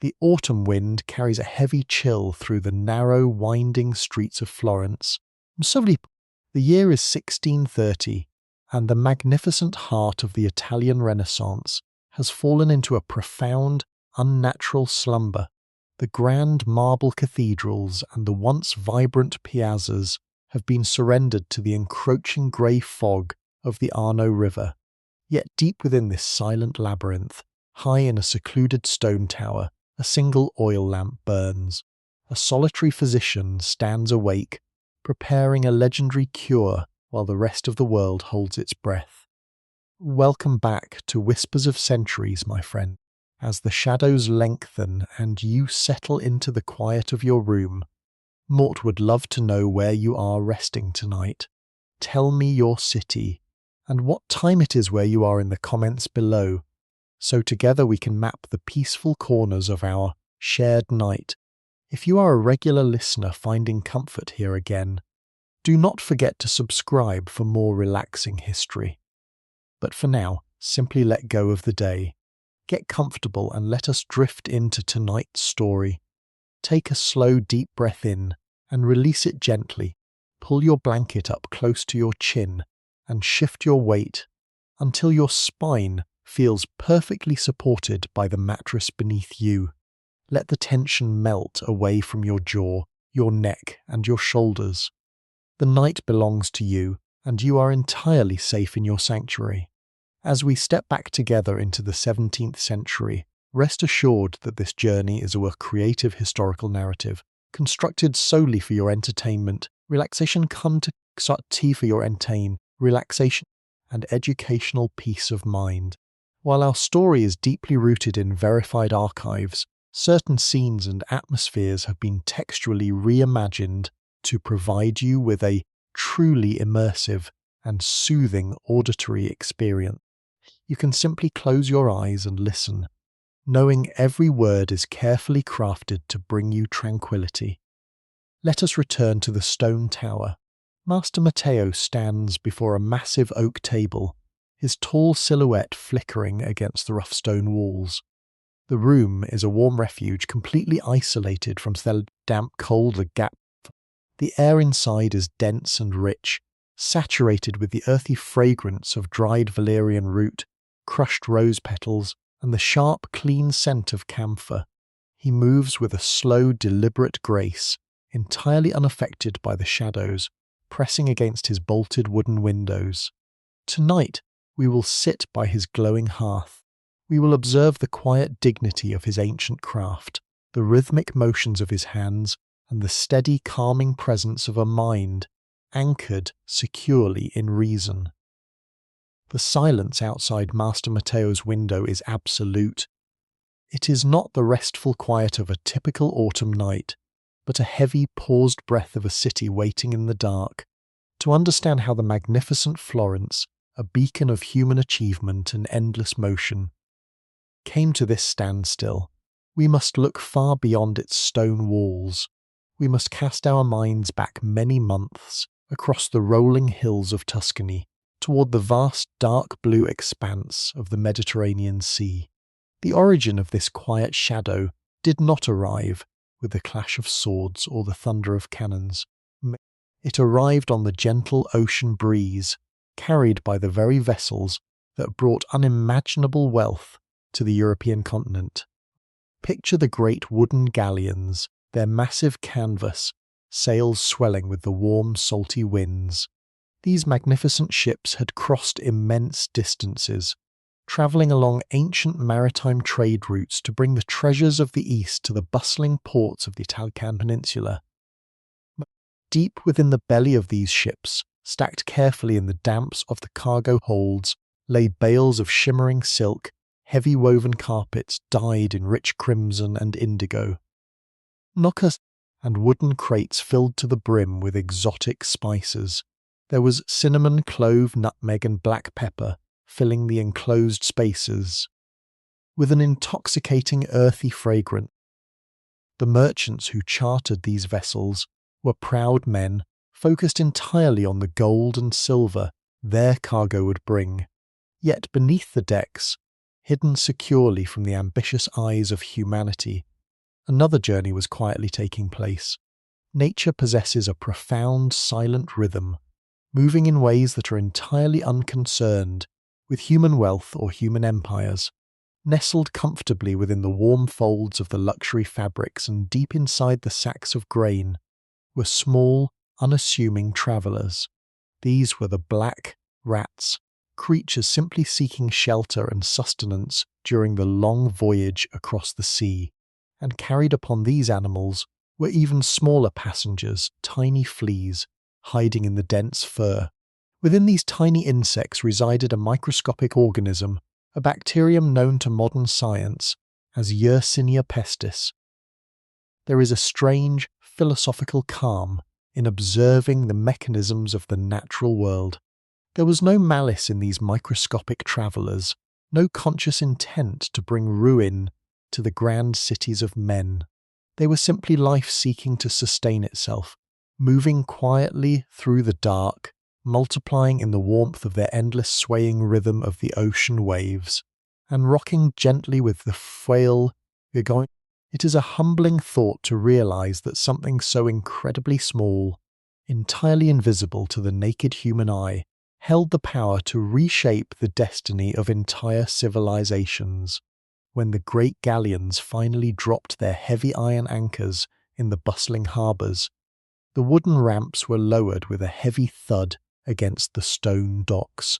The autumn wind carries a heavy chill through the narrow, winding streets of Florence. The year is 1630, and the magnificent heart of the Italian Renaissance has fallen into a profound, unnatural slumber. The grand marble cathedrals and the once vibrant piazzas have been surrendered to the encroaching grey fog of the Arno River. Yet deep within this silent labyrinth, high in a secluded stone tower, a single oil lamp burns. A solitary physician stands awake, preparing a legendary cure while the rest of the world holds its breath. Welcome back to Whispers of Centuries, my friend. As the shadows lengthen and you settle into the quiet of your room, Mort would love to know where you are resting tonight. Tell me your city and what time it is where you are in the comments below, so together we can map the peaceful corners of our shared night. If you are a regular listener finding comfort here again, do not forget to subscribe for more relaxing history. But for now, simply let go of the day. Get comfortable and let us drift into tonight's story. Take a slow, deep breath in and release it gently. Pull your blanket up close to your chin and shift your weight until your spine feels perfectly supported by the mattress beneath you. Let the tension melt away from your jaw, your neck, and your shoulders. The night belongs to you, and you are entirely safe in your sanctuary. As we step back together into the 17th century, rest assured that this journey is a creative historical narrative, constructed solely for your entertainment, relaxation for your relaxation and educational peace of mind. While our story is deeply rooted in verified archives, certain scenes and atmospheres have been textually reimagined to provide you with a truly immersive and soothing auditory experience. You can simply close your eyes and listen, knowing every word is carefully crafted to bring you tranquility. Let us return to the stone tower. Master Matteo stands before a massive oak table, his tall silhouette flickering against the rough stone walls. The room is a warm refuge, completely isolated from the damp cold that gap. The air inside is dense and rich, saturated with the earthy fragrance of dried valerian root, crushed rose petals, and the sharp, clean scent of camphor. He moves with a slow, deliberate grace, entirely unaffected by the shadows, pressing against his bolted wooden windows. Tonight, we will sit by his glowing hearth. We will observe the quiet dignity of his ancient craft, the rhythmic motions of his hands, and the steady, calming presence of a mind anchored securely in reason. The silence outside Master Matteo's window is absolute. It is not the restful quiet of a typical autumn night, but a heavy, paused breath of a city waiting in the dark. To understand how the magnificent Florence, a beacon of human achievement and endless motion, came to this standstill, we must look far beyond its stone walls. We must cast our minds back many months across the rolling hills of Tuscany toward the vast dark blue expanse of the Mediterranean Sea. The origin of this quiet shadow did not arrive with the clash of swords or the thunder of cannons. It arrived on the gentle ocean breeze, carried by the very vessels that brought unimaginable wealth to the European continent. Picture the great wooden galleons, their massive canvas, sails swelling with the warm, salty winds. These magnificent ships had crossed immense distances, travelling along ancient maritime trade routes to bring the treasures of the East to the bustling ports of the Italian peninsula. Deep within the belly of these ships, stacked carefully in the damps of the cargo holds, lay bales of shimmering silk, heavy woven carpets dyed in rich crimson and indigo, knockers and wooden crates filled to the brim with exotic spices. There was cinnamon, clove, nutmeg, and black pepper filling the enclosed spaces with an intoxicating earthy fragrance. The merchants who chartered these vessels were proud men focused entirely on the gold and silver their cargo would bring. Yet beneath the decks, hidden securely from the ambitious eyes of humanity, Another journey was quietly taking place. Nature possesses a profound, silent rhythm, moving in ways that are entirely unconcerned with human wealth or human empires. Nestled comfortably within the warm folds of the luxury fabrics and deep inside the sacks of grain were small, unassuming travellers. These were the black rats, creatures simply seeking shelter and sustenance during the long voyage across the sea, and carried upon these animals were even smaller passengers, tiny fleas, hiding in the dense fur. Within these tiny insects resided a microscopic organism, a bacterium known to modern science as Yersinia pestis. There is a strange, philosophical calm in observing the mechanisms of the natural world. There was no malice in these microscopic travellers, no conscious intent to bring ruin to the grand cities of men. They were simply life seeking to sustain itself, moving quietly through the dark, multiplying in the warmth of their endless swaying rhythm of the ocean waves, and rocking gently with the frail going. It is a humbling thought to realize that something so incredibly small, entirely invisible to the naked human eye, held the power to reshape the destiny of entire civilizations. When the great galleons finally dropped their heavy iron anchors in the bustling harbours, the wooden ramps were lowered with a heavy thud against the stone docks.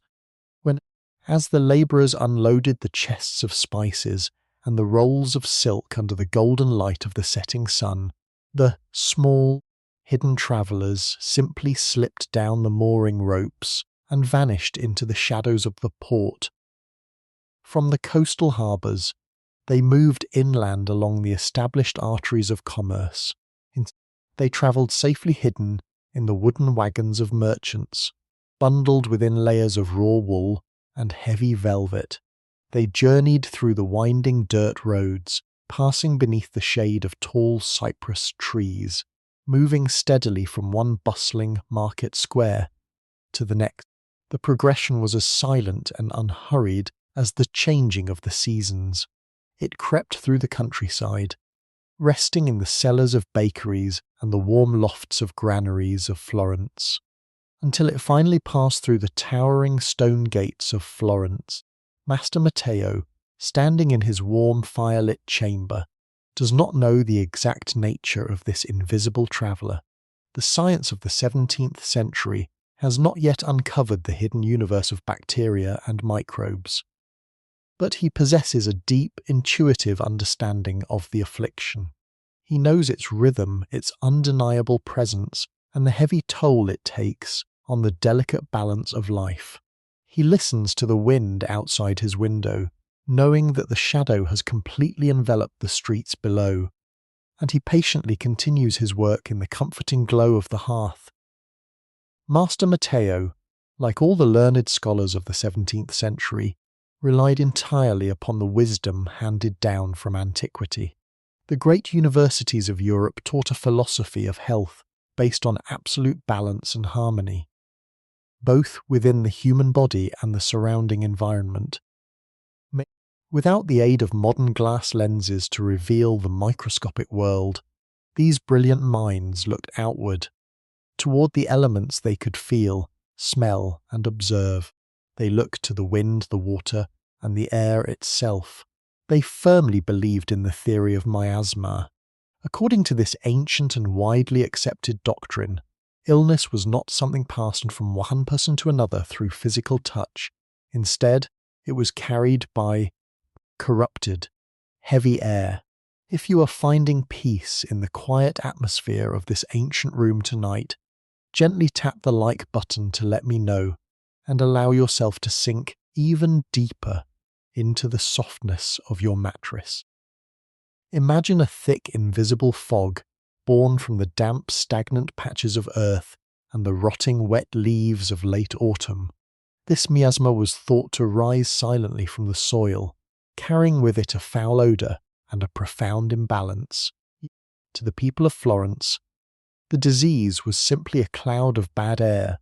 As the labourers unloaded the chests of spices and the rolls of silk under the golden light of the setting sun, the small, hidden travellers simply slipped down the mooring ropes and vanished into the shadows of the port. From the coastal harbours, they moved inland along the established arteries of commerce. They travelled safely hidden in the wooden wagons of merchants, bundled within layers of raw wool and heavy velvet. They journeyed through the winding dirt roads, passing beneath the shade of tall cypress trees, moving steadily from one bustling market square to the next. The progression was as silent and unhurried as the changing of the seasons. It crept through the countryside, resting in the cellars of bakeries and the warm lofts of granaries of Florence, until it finally passed through the towering stone gates of Florence. Master Matteo, standing in his warm firelit chamber, does not know the exact nature of this invisible traveller. The science of the 17th century has not yet uncovered the hidden universe of bacteria and microbes. But he possesses a deep, intuitive understanding of the affliction. He knows its rhythm, its undeniable presence, and the heavy toll it takes on the delicate balance of life. He listens to the wind outside his window, knowing that the shadow has completely enveloped the streets below, and he patiently continues his work in the comforting glow of the hearth. Master Matteo, like all the learned scholars of the 17th century, relied entirely upon the wisdom handed down from antiquity. The great universities of Europe taught a philosophy of health based on absolute balance and harmony, both within the human body and the surrounding environment. Without the aid of modern glass lenses to reveal the microscopic world, these brilliant minds looked outward, toward the elements they could feel, smell, and observe. They looked to the wind, the water, and the air itself. They firmly believed in the theory of miasma. According to this ancient and widely accepted doctrine, illness was not something passed from one person to another through physical touch. Instead, it was carried by corrupted, heavy air. If you are finding peace in the quiet atmosphere of this ancient room tonight, gently tap the like button to let me know, and allow yourself to sink even deeper into the softness of your mattress. Imagine a thick, invisible fog born from the damp, stagnant patches of earth and the rotting, wet leaves of late autumn. This miasma was thought to rise silently from the soil, carrying with it a foul odour and a profound imbalance. To the people of Florence, the disease was simply a cloud of bad air,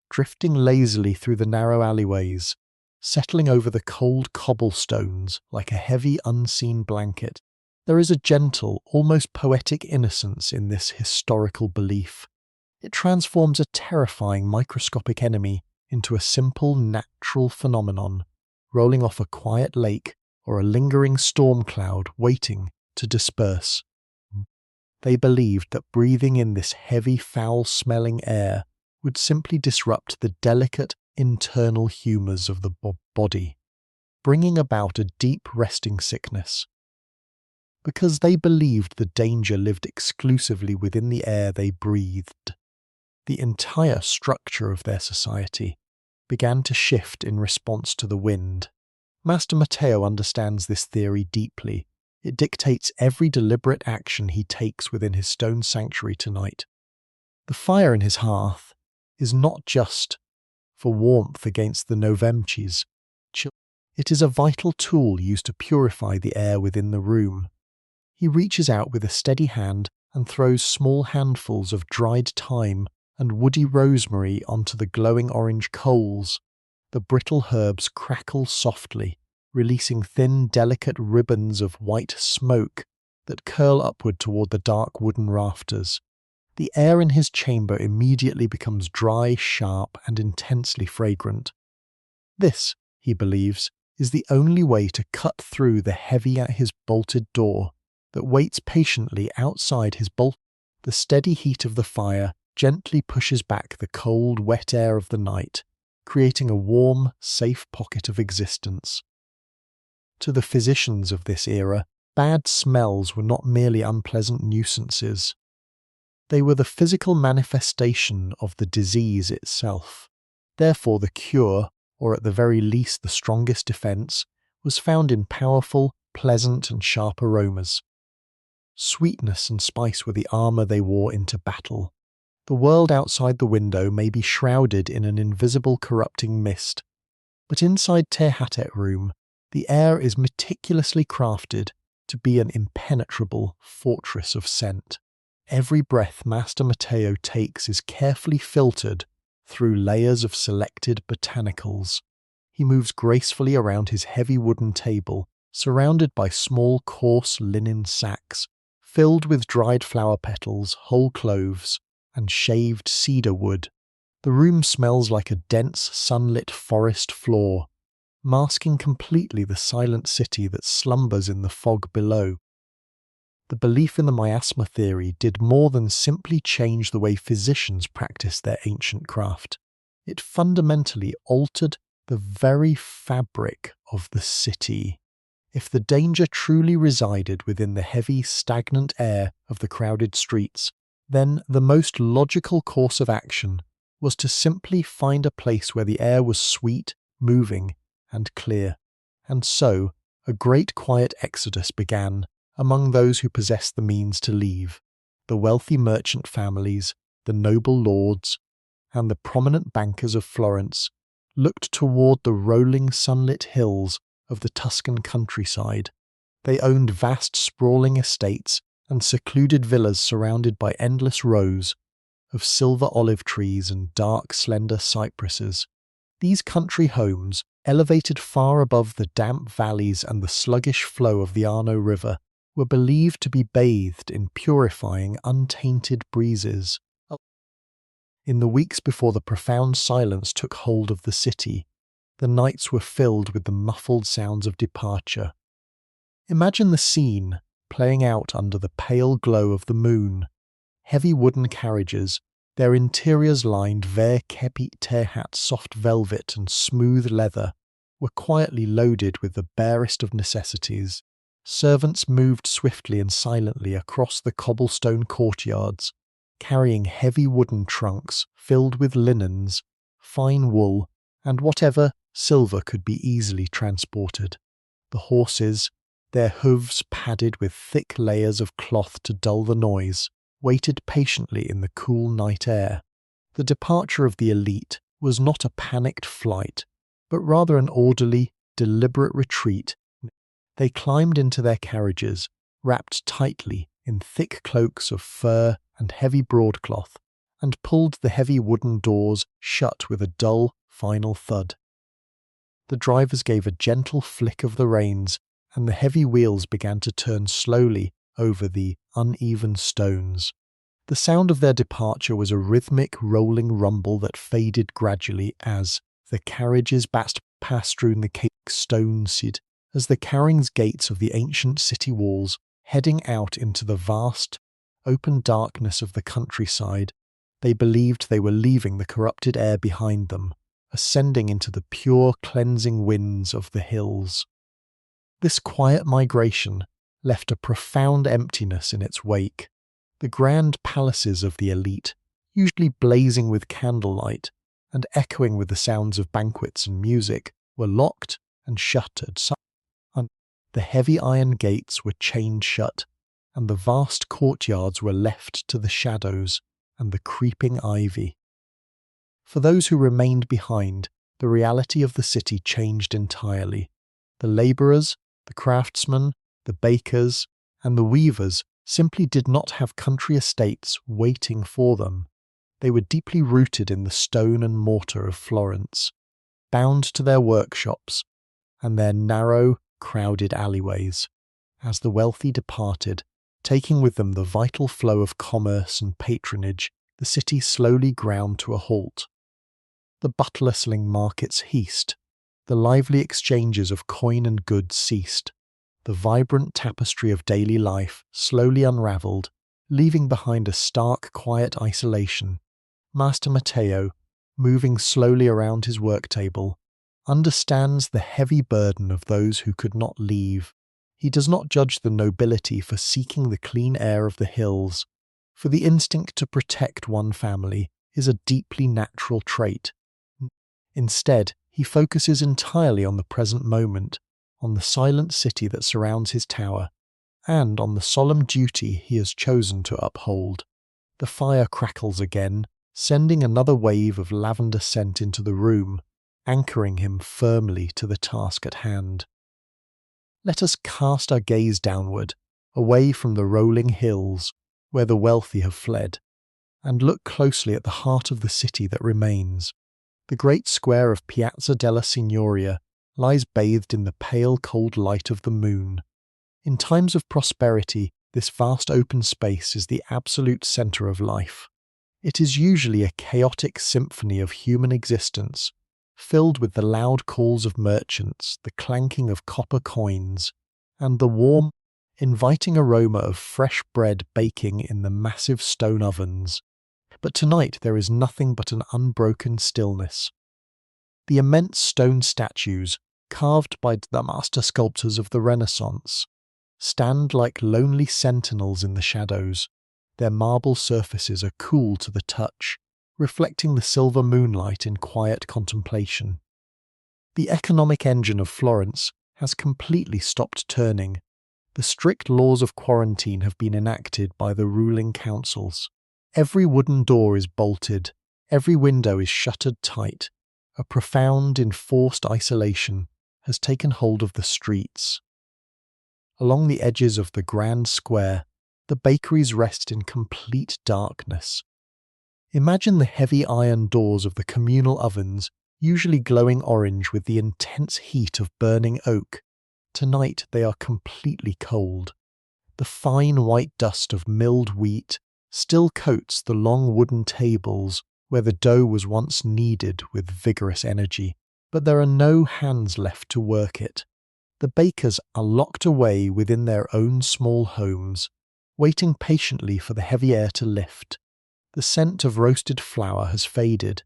drifting lazily through the narrow alleyways, settling over the cold cobblestones like a heavy, unseen blanket. There is a gentle, almost poetic innocence in this historical belief. It transforms a terrifying microscopic enemy into a simple natural phenomenon, rolling off a quiet lake or a lingering storm cloud waiting to disperse. They believed that breathing in this heavy, foul-smelling air would simply disrupt the delicate internal humours of the body, bringing about a deep resting sickness. Because they believed the danger lived exclusively within the air they breathed, the entire structure of their society began to shift in response to the wind. Master Matteo understands this theory deeply. It dictates every deliberate action he takes within his stone sanctuary tonight. The fire in his hearth is not just for warmth against the Novemchi's chill. It is a vital tool used to purify the air within the room. He reaches out with a steady hand and throws small handfuls of dried thyme and woody rosemary onto the glowing orange coals. The brittle herbs crackle softly, releasing thin, delicate ribbons of white smoke that curl upward toward the dark wooden rafters. The air in his chamber immediately becomes dry, sharp, and intensely fragrant. This, he believes, is the only way to cut through the heavy at his bolted door that waits patiently outside his bolt. The steady heat of the fire gently pushes back the cold, wet air of the night, creating a warm, safe pocket of existence. To the physicians of this era, bad smells were not merely unpleasant nuisances. They were the physical manifestation of the disease itself. Therefore, the cure, or at the very least the strongest defense, was found in powerful, pleasant and sharp aromas. Sweetness and spice were the armour they wore into battle. The world outside the window may be shrouded in an invisible corrupting mist, but inside Theriac room, the air is meticulously crafted to be an impenetrable fortress of scent. Every breath Master Matteo takes is carefully filtered through layers of selected botanicals. He moves gracefully around his heavy wooden table, surrounded by small, coarse linen sacks, filled with dried flower petals, whole cloves, and shaved cedar wood. The room smells like a dense, sunlit forest floor, masking completely the silent city that slumbers in the fog below. The belief in the miasma theory did more than simply change the way physicians practiced their ancient craft. It fundamentally altered the very fabric of the city. If the danger truly resided within the heavy, stagnant air of the crowded streets, then the most logical course of action was to simply find a place where the air was sweet, moving, and clear. And so, a great quiet exodus began among those who possessed the means to leave. The wealthy merchant families, the noble lords, and the prominent bankers of Florence looked toward the rolling sunlit hills of the Tuscan countryside. They owned vast sprawling estates and secluded villas surrounded by endless rows of silver olive trees and dark, slender cypresses. These country homes, elevated far above the damp valleys and the sluggish flow of the Arno River, were believed to be bathed in purifying, untainted breezes. In the weeks before the profound silence took hold of the city, the nights were filled with the muffled sounds of departure. Imagine the scene playing out under the pale glow of the moon. Heavy wooden carriages, their interiors lined Theriac soft velvet and smooth leather, were quietly loaded with the barest of necessities. Servants moved swiftly and silently across the cobblestone courtyards, carrying heavy wooden trunks filled with linens, fine wool, and whatever silver could be easily transported. The horses, their hooves padded with thick layers of cloth to dull the noise, waited patiently in the cool night air. The departure of the elite was not a panicked flight, but rather an orderly, deliberate retreat. They climbed into their carriages, wrapped tightly in thick cloaks of fur and heavy broadcloth, and pulled the heavy wooden doors shut with a dull, final thud. The drivers gave a gentle flick of the reins, and the heavy wheels began to turn slowly over the uneven stones. The sound of their departure was a rhythmic, rolling rumble that faded gradually as the carriages passed through the cake stone seed, as the carrying gates of the ancient city walls, heading out into the vast, open darkness of the countryside. They believed they were leaving the corrupted air behind them, ascending into the pure, cleansing winds of the hills. This quiet migration left a profound emptiness in its wake. The grand palaces of the elite, usually blazing with candlelight and echoing with the sounds of banquets and music, were locked and shuttered. The heavy iron gates were chained shut, and the vast courtyards were left to the shadows and the creeping ivy. For those who remained behind, the reality of the city changed entirely. The labourers, the craftsmen, the bakers, and the weavers simply did not have country estates waiting for them. They were deeply rooted in the stone and mortar of Florence, bound to their workshops and their narrow, crowded alleyways. As the wealthy departed, taking with them the vital flow of commerce and patronage, the city slowly ground to a halt. The bustling markets ceased, the lively exchanges of coin and goods ceased, the vibrant tapestry of daily life slowly unravelled, leaving behind a stark, quiet isolation. Master Matteo, moving slowly around his work table, understands the heavy burden of those who could not leave. He does not judge the nobility for seeking the clean air of the hills, for the instinct to protect one family is a deeply natural trait. Instead, he focuses entirely on the present moment, on the silent city that surrounds his tower, and on the solemn duty he has chosen to uphold. The fire crackles again, sending another wave of lavender scent into the room, anchoring him firmly to the task at hand. Let us cast our gaze downward, away from the rolling hills, where the wealthy have fled, and look closely at the heart of the city that remains. The great square of Piazza della Signoria lies bathed in the pale, cold light of the moon. In times of prosperity, this vast open space is the absolute centre of life. It is usually a chaotic symphony of human existence, filled with the loud calls of merchants, the clanking of copper coins, and the warm, inviting aroma of fresh bread baking in the massive stone ovens. But tonight there is nothing but an unbroken stillness. The immense stone statues, carved by the master sculptors of the Renaissance, stand like lonely sentinels in the shadows. Their marble surfaces are cool to the touch, reflecting the silver moonlight in quiet contemplation. The economic engine of Florence has completely stopped turning. The strict laws of quarantine have been enacted by the ruling councils. Every wooden door is bolted, every window is shuttered tight. A profound, enforced isolation has taken hold of the streets. Along the edges of the grand square, the bakeries rest in complete darkness. Imagine the heavy iron doors of the communal ovens, usually glowing orange with the intense heat of burning oak. Tonight they are completely cold. The fine white dust of milled wheat still coats the long wooden tables where the dough was once kneaded with vigorous energy, but there are no hands left to work it. The bakers are locked away within their own small homes, waiting patiently for the heavy air to lift. The scent of roasted flour has faded,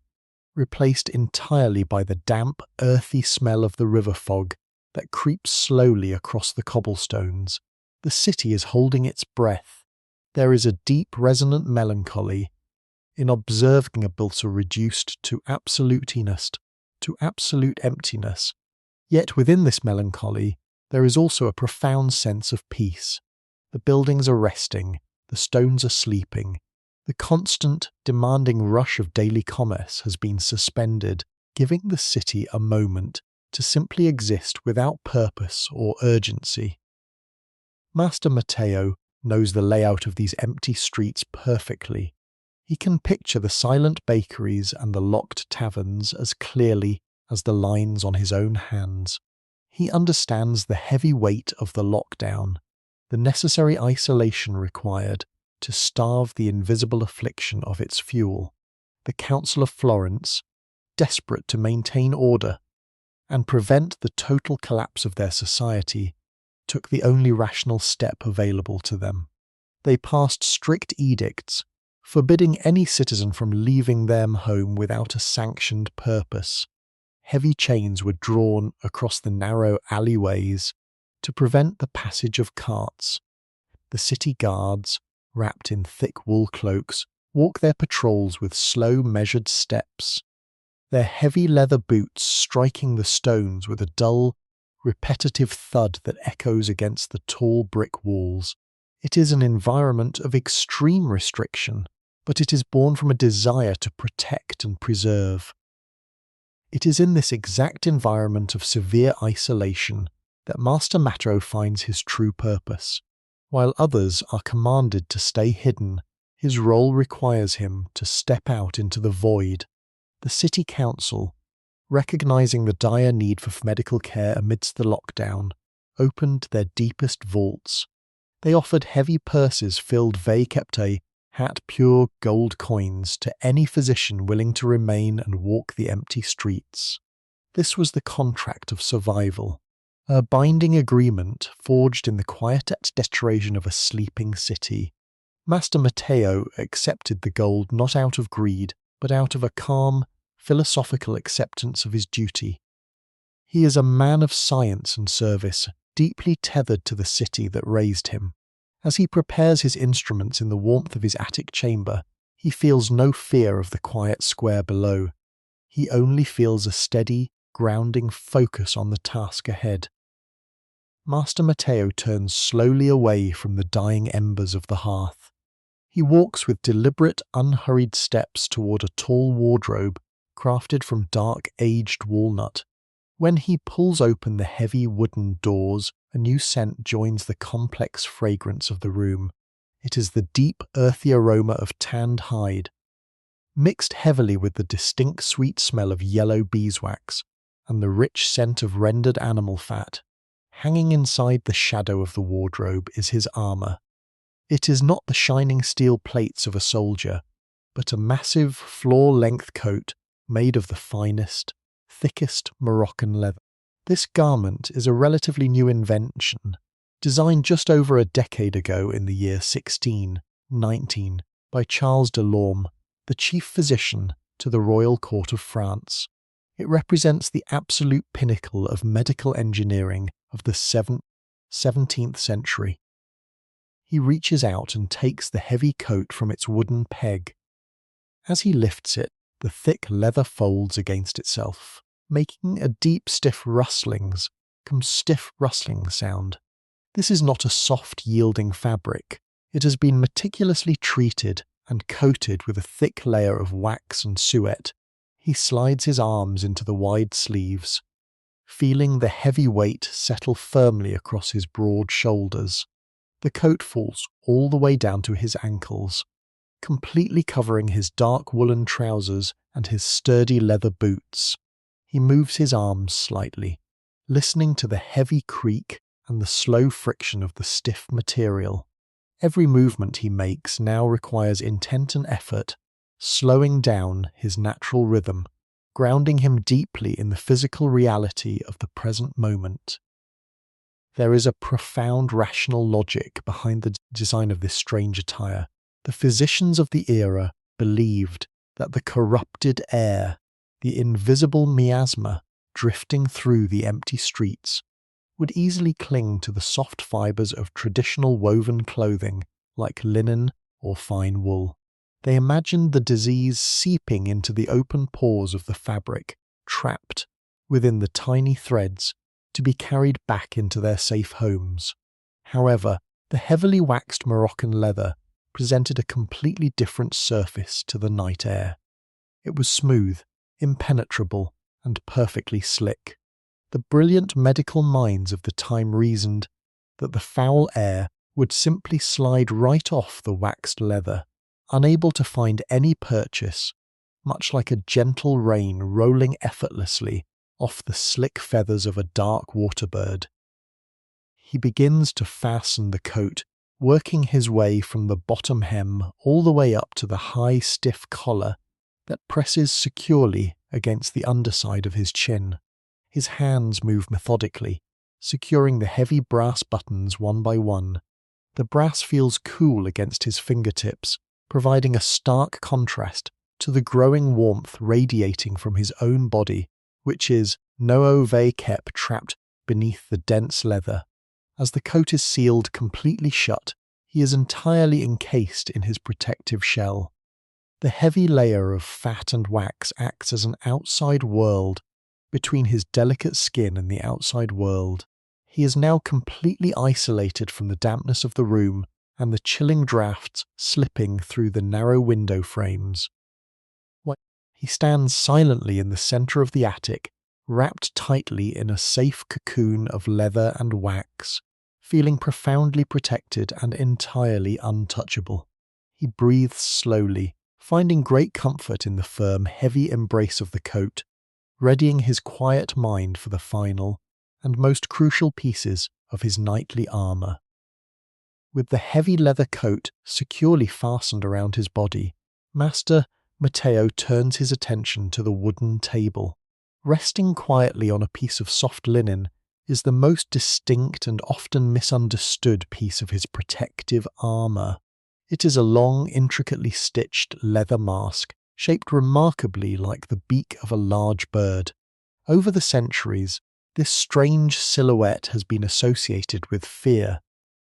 replaced entirely by the damp, earthy smell of the river fog that creeps slowly across the cobblestones. The city is holding its breath. There is a deep, resonant melancholy in observing a building reduced to absolute emptiness. Yet within this melancholy, there is also a profound sense of peace. The buildings are resting, the stones are sleeping. The constant, demanding rush of daily commerce has been suspended, giving the city a moment to simply exist without purpose or urgency. Master Matteo knows the layout of these empty streets perfectly. He can picture the silent bakeries and the locked taverns as clearly as the lines on his own hands. He understands the heavy weight of the lockdown, the necessary isolation required to starve the invisible affliction of its fuel. The Council of Florence, desperate to maintain order and prevent the total collapse of their society, took the only rational step available to them. They passed strict edicts, forbidding any citizen from leaving their home without a sanctioned purpose. Heavy chains were drawn across the narrow alleyways to prevent the passage of carts. The city guards, wrapped in thick wool cloaks, walk their patrols with slow, measured steps, their heavy leather boots striking the stones with a dull, repetitive thud that echoes against the tall brick walls. It is an environment of extreme restriction, but it is born from a desire to protect and preserve. It is in this exact environment of severe isolation that Master Matteo finds his true purpose. While others are commanded to stay hidden, his role requires him to step out into the void. The city council, recognizing the dire need for medical care amidst the lockdown, opened their deepest vaults. They offered heavy purses filled vae-capte, pure gold coins to any physician willing to remain and walk the empty streets. This was the contract of survival, a binding agreement forged in the quiet desperation of a sleeping city. Master Matteo accepted the gold not out of greed, but out of a calm, philosophical acceptance of his duty. He is a man of science and service, deeply tethered to the city that raised him. As he prepares his instruments in the warmth of his attic chamber, he feels no fear of the quiet square below. He only feels a steady, grounding focus on the task ahead. Master Matteo turns slowly away from the dying embers of the hearth. He walks with deliberate, unhurried steps toward a tall wardrobe crafted from dark, aged walnut. When he pulls open the heavy wooden doors, a new scent joins the complex fragrance of the room. It is the deep, earthy aroma of tanned hide, mixed heavily with the distinct sweet smell of yellow beeswax and the rich scent of rendered animal fat. Hanging inside the shadow of the wardrobe is his armour. It is not the shining steel plates of a soldier, but a massive, floor-length coat made of the finest, thickest Moroccan leather. This garment is a relatively new invention, designed just over a decade ago in the year 1619 by Charles de Lorme, the chief physician to the royal court of France. It represents the absolute pinnacle of medical engineering of the 17th century. He reaches out and takes the heavy coat from its wooden peg. As he lifts it, the thick leather folds against itself, making a deep, stiff rustling sound. This is not a soft, yielding fabric. It has been meticulously treated and coated with a thick layer of wax and suet. He slides his arms into the wide sleeves, feeling the heavy weight settle firmly across his broad shoulders. The coat falls all the way down to his ankles, completely covering his dark woolen trousers and his sturdy leather boots. He moves his arms slightly, listening to the heavy creak and the slow friction of the stiff material. Every movement he makes now requires intent and effort, slowing down his natural rhythm, grounding him deeply in the physical reality of the present moment. There is a profound rational logic behind the design of this strange attire. The physicians of the era believed that the corrupted air, the invisible miasma drifting through the empty streets, would easily cling to the soft fibres of traditional woven clothing like linen or fine wool. They imagined the disease seeping into the open pores of the fabric, trapped within the tiny threads, to be carried back into their safe homes. However, the heavily waxed Moroccan leather presented a completely different surface to the night air. It was smooth, impenetrable, and perfectly slick. The brilliant medical minds of the time reasoned that the foul air would simply slide right off the waxed leather, unable to find any purchase, much like a gentle rain rolling effortlessly off the slick feathers of a dark water bird. He begins to fasten the coat, working his way from the bottom hem all the way up to the high, stiff collar that presses securely against the underside of his chin. His hands move methodically, securing the heavy brass buttons one by one. The brass feels cool against his fingertips, providing a stark contrast to the growing warmth radiating from his own body, which is no-ove kept trapped beneath the dense leather. As the coat is sealed completely shut, he is entirely encased in his protective shell. The heavy layer of fat and wax acts as an outside world between his delicate skin and the outside world. He is now completely isolated from the dampness of the room and the chilling draughts slipping through the narrow window frames. He stands silently in the centre of the attic, wrapped tightly in a safe cocoon of leather and wax, feeling profoundly protected and entirely untouchable. He breathes slowly, finding great comfort in the firm, heavy embrace of the coat, readying his quiet mind for the final and most crucial pieces of his nightly armour. With the heavy leather coat securely fastened around his body, Master Matteo turns his attention to the wooden table. Resting quietly on a piece of soft linen is the most distinct and often misunderstood piece of his protective armour. It is a long, intricately stitched leather mask, shaped remarkably like the beak of a large bird. Over the centuries, this strange silhouette has been associated with fear,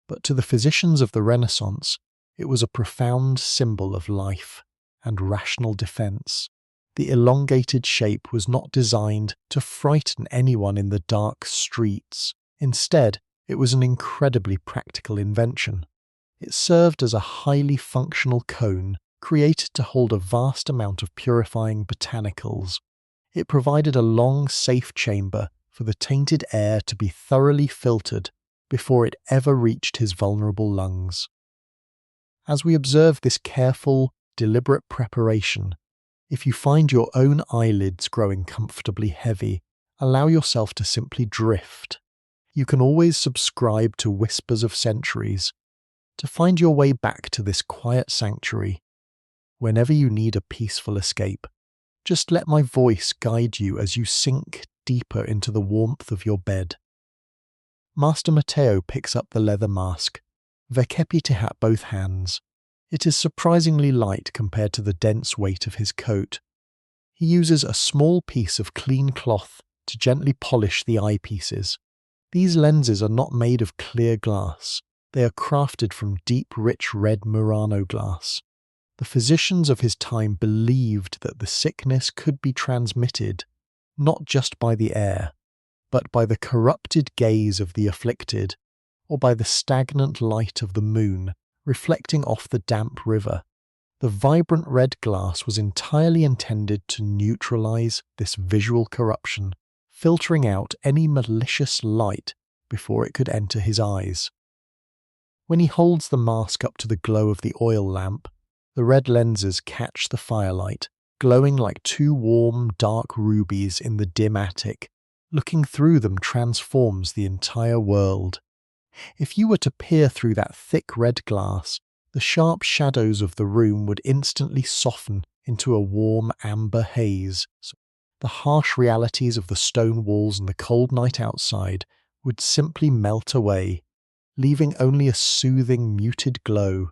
but to the physicians of the Renaissance, it was a profound symbol of life and rational defense. The elongated shape was not designed to frighten anyone in the dark streets. Instead, it was an incredibly practical invention. It served as a highly functional cone created to hold a vast amount of purifying botanicals. It provided a long, safe chamber for the tainted air to be thoroughly filtered before it ever reached his vulnerable lungs. As we observe this careful, deliberate preparation, if you find your own eyelids growing comfortably heavy, allow yourself to simply drift. You can always subscribe to Whispers of Centuries to find your way back to this quiet sanctuary. Whenever you need a peaceful escape, just let my voice guide you as you sink deeper into the warmth of your bed. Master Matteo picks up the leather mask, vecchepite at both hands. It is surprisingly light compared to the dense weight of his coat. He uses a small piece of clean cloth to gently polish the eyepieces. These lenses are not made of clear glass. They are crafted from deep, rich red Murano glass. The physicians of his time believed that the sickness could be transmitted not just by the air, but by the corrupted gaze of the afflicted, or by the stagnant light of the moon reflecting off the damp river. The vibrant red glass was entirely intended to neutralize this visual corruption, filtering out any malicious light before it could enter his eyes. When he holds the mask up to the glow of the oil lamp, the red lenses catch the firelight, glowing like two warm, dark rubies in the dim attic. Looking through them transforms the entire world. If you were to peer through that thick red glass, the sharp shadows of the room would instantly soften into a warm amber haze. The harsh realities of the stone walls and the cold night outside would simply melt away, leaving only a soothing, muted glow.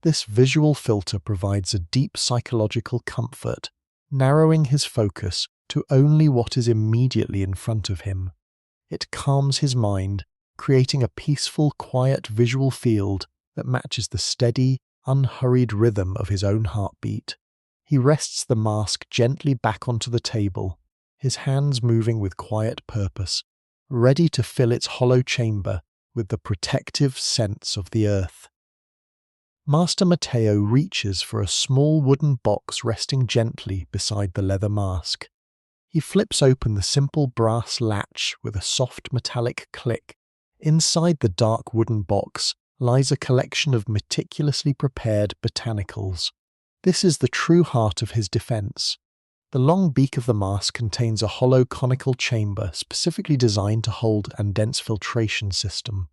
This visual filter provides a deep psychological comfort, narrowing his focus to only what is immediately in front of him. It calms his mind, creating a peaceful, quiet visual field that matches the steady, unhurried rhythm of his own heartbeat. He rests the mask gently back onto the table, his hands moving with quiet purpose, ready to fill its hollow chamber with the protective scents of the earth. Master Matteo reaches for a small wooden box resting gently beside the leather mask. He flips open the simple brass latch with a soft metallic click. Inside the dark wooden box lies a collection of meticulously prepared botanicals. This is the true heart of his defense. The long beak of the mask contains a hollow conical chamber specifically designed to hold and dense filtration system.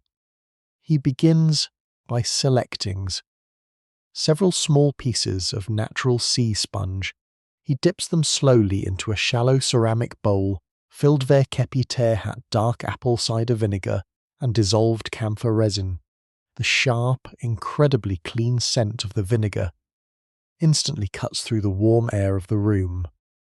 He begins by selecting several small pieces of natural sea sponge. He dips them slowly into a shallow ceramic bowl, filled their kepi Theriac dark apple cider vinegar and dissolved camphor resin. The sharp, incredibly clean scent of the vinegar instantly cuts through the warm air of the room.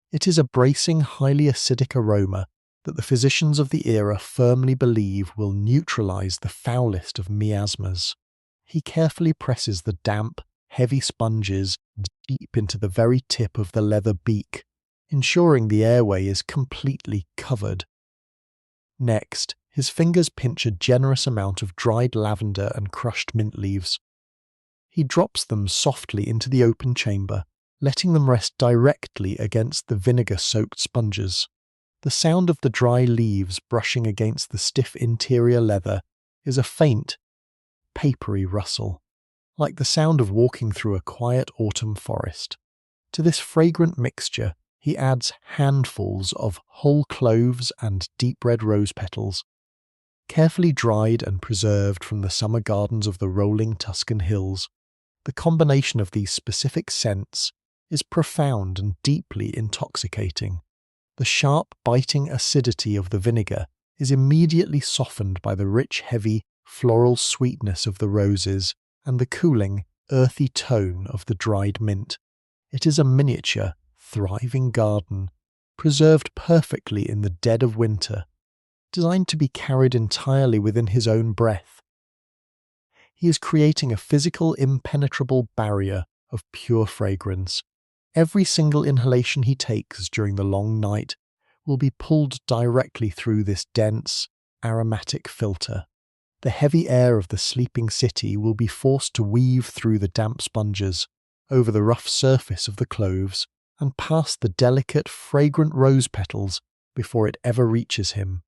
It is a bracing, highly acidic aroma that the physicians of the era firmly believe will neutralize the foulest of miasmas. He carefully presses the damp, heavy sponges deep into the very tip of the leather beak, ensuring the airway is completely covered. Next, his fingers pinch a generous amount of dried lavender and crushed mint leaves. He drops them softly into the open chamber, letting them rest directly against the vinegar-soaked sponges. The sound of the dry leaves brushing against the stiff interior leather is a faint, papery rustle, like the sound of walking through a quiet autumn forest. To this fragrant mixture, he adds handfuls of whole cloves and deep red rose petals, carefully dried and preserved from the summer gardens of the rolling Tuscan hills. The combination of these specific scents is profound and deeply intoxicating. The sharp, biting acidity of the vinegar is immediately softened by the rich, heavy, floral sweetness of the roses and the cooling, earthy tone of the dried mint. It is a miniature, thriving garden, preserved perfectly in the dead of winter, designed to be carried entirely within his own breath. He is creating a physical, impenetrable barrier of pure fragrance. Every single inhalation he takes during the long night will be pulled directly through this dense, aromatic filter. The heavy air of the sleeping city will be forced to weave through the damp sponges, over the rough surface of the cloves, and past the delicate, fragrant rose petals before it ever reaches him.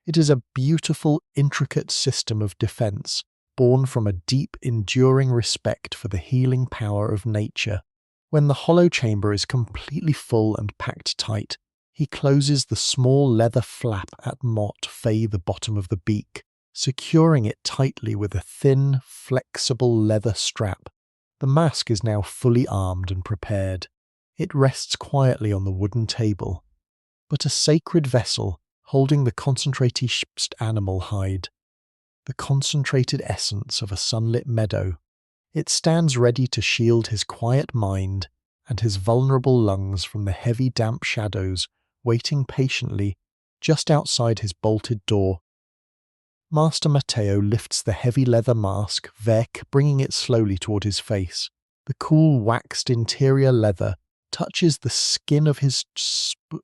It is a beautiful, intricate system of defense, born from a deep, enduring respect for the healing power of nature. When the hollow chamber is completely full and packed tight, he closes the small leather flap at Mott Fay the bottom of the beak, securing it tightly with a thin, flexible leather strap. The mask is now fully armed and prepared. It rests quietly on the wooden table, but a sacred vessel holding the concentrated animal hide, the concentrated essence of a sunlit meadow. It stands ready to shield his quiet mind and his vulnerable lungs from the heavy damp shadows waiting patiently just outside his bolted door. Master Matteo lifts the heavy leather mask, bringing it slowly toward his face. The cool waxed interior leather touches the skin of his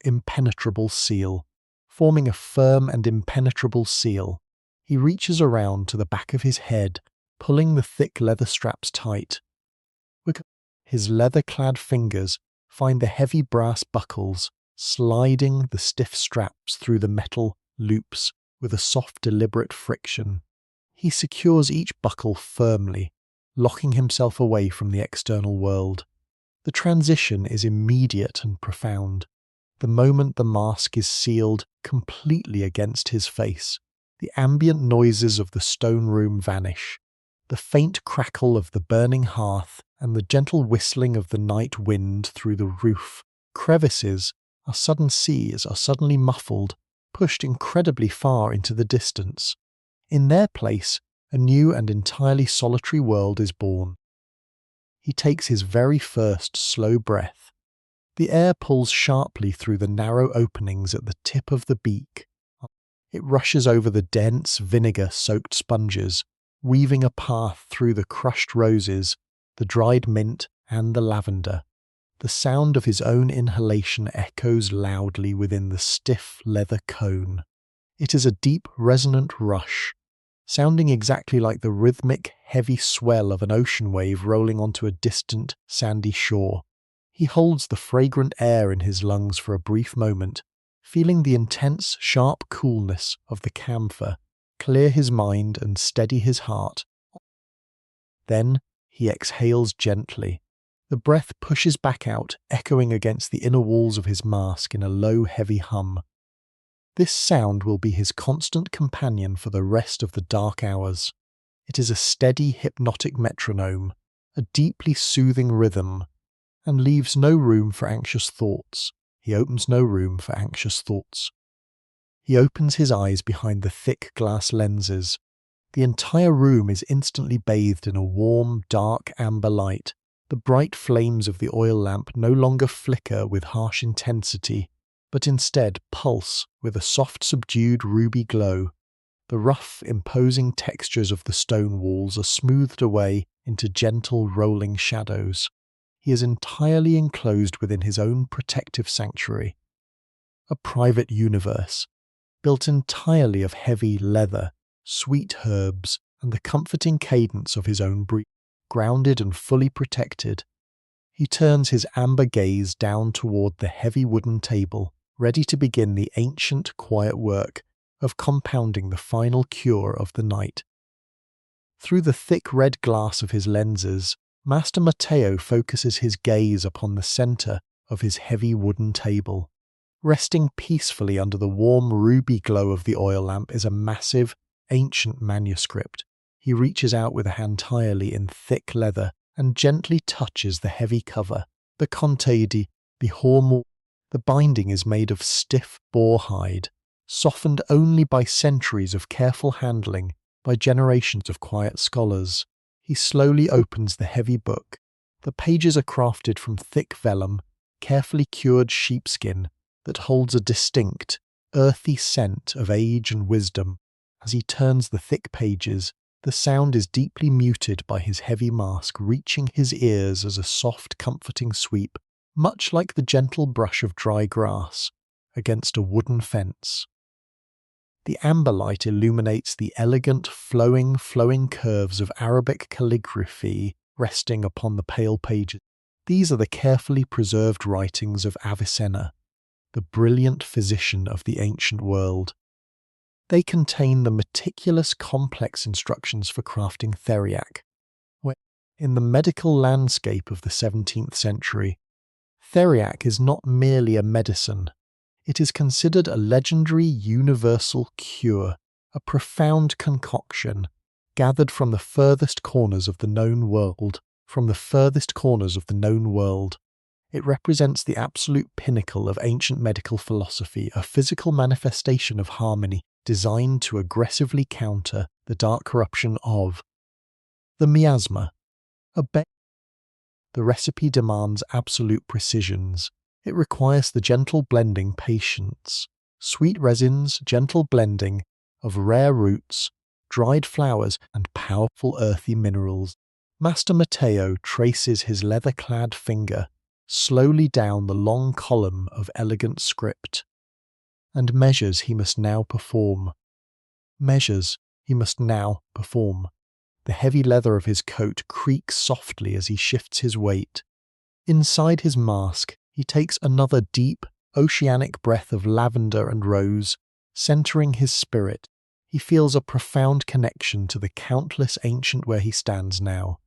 impenetrable seal, forming a firm and impenetrable seal. He reaches around to the back of his head, pulling the thick leather straps tight. His leather-clad fingers find the heavy brass buckles, sliding the stiff straps through the metal loops with a soft, deliberate friction. He secures each buckle firmly, locking himself away from the external world. The transition is immediate and profound. The moment the mask is sealed completely against his face, the ambient noises of the stone room vanish. The faint crackle of the burning hearth and the gentle whistling of the night wind through the roof crevices are suddenly muffled, pushed incredibly far into the distance. In their place, a new and entirely solitary world is born. He takes his very first slow breath. The air pulls sharply through the narrow openings at the tip of the beak. It rushes over the dense, vinegar-soaked sponges, weaving a path through the crushed roses, the dried mint, and the lavender. The sound of his own inhalation echoes loudly within the stiff leather cone. It is a deep, resonant rush, sounding exactly like the rhythmic, heavy swell of an ocean wave rolling onto a distant, sandy shore. He holds the fragrant air in his lungs for a brief moment, feeling the intense, sharp coolness of the camphor clear his mind and steady his heart. Then he exhales gently. The breath pushes back out, echoing against the inner walls of his mask in a low, heavy hum. This sound will be his constant companion for the rest of the dark hours. It is a steady, hypnotic metronome, a deeply soothing rhythm, and leaves no room for anxious thoughts. He opens no room for anxious thoughts. He opens his eyes behind the thick glass lenses. The entire room is instantly bathed in a warm, dark amber light. The bright flames of the oil lamp no longer flicker with harsh intensity, but instead pulse with a soft, subdued ruby glow. The rough, imposing textures of the stone walls are smoothed away into gentle, rolling shadows. He is entirely enclosed within his own protective sanctuary. A private universe, built entirely of heavy leather, sweet herbs, and the comforting cadence of his own breathing. Grounded and fully protected, he turns his amber gaze down toward the heavy wooden table, ready to begin the ancient, quiet work of compounding the final cure of the night. Through the thick red glass of his lenses, Master Matteo focuses his gaze upon the center of his heavy wooden table. Resting peacefully under the warm ruby glow of the oil lamp is a massive, ancient manuscript. He reaches out with a hand entirely in thick leather and gently touches the heavy cover. The Conte di Hormel. The binding is made of stiff boar hide, softened only by centuries of careful handling by generations of quiet scholars. He slowly opens the heavy book. The pages are crafted from thick vellum, carefully cured sheepskin that holds a distinct, earthy scent of age and wisdom. As he turns the thick pages, the sound is deeply muted by his heavy mask reaching his ears as a soft, comforting sweep, much like the gentle brush of dry grass against a wooden fence. The amber light illuminates the elegant, flowing curves of Arabic calligraphy resting upon the pale pages. These are the carefully preserved writings of Avicenna, the brilliant physician of the ancient world. They contain the meticulous, complex instructions for crafting Theriac. In the medical landscape of the 17th century, Theriac is not merely a medicine. It is considered a legendary universal cure, a profound concoction, gathered from the furthest corners of the known world. It represents the absolute pinnacle of ancient medical philosophy, a physical manifestation of harmony designed to aggressively counter the dark corruption of the miasma. The recipe demands absolute precisions. It requires the gentle blending patience, sweet resins, gentle blending of rare roots, dried flowers, and powerful earthy minerals. Master Matteo traces his leather-clad finger slowly down the long column of elegant script, and measures he must now perform. The heavy leather of his coat creaks softly as he shifts his weight. Inside his mask, he takes another deep, oceanic breath of lavender and rose, centering his spirit. He feels a profound connection to the countless ancient where he stands now,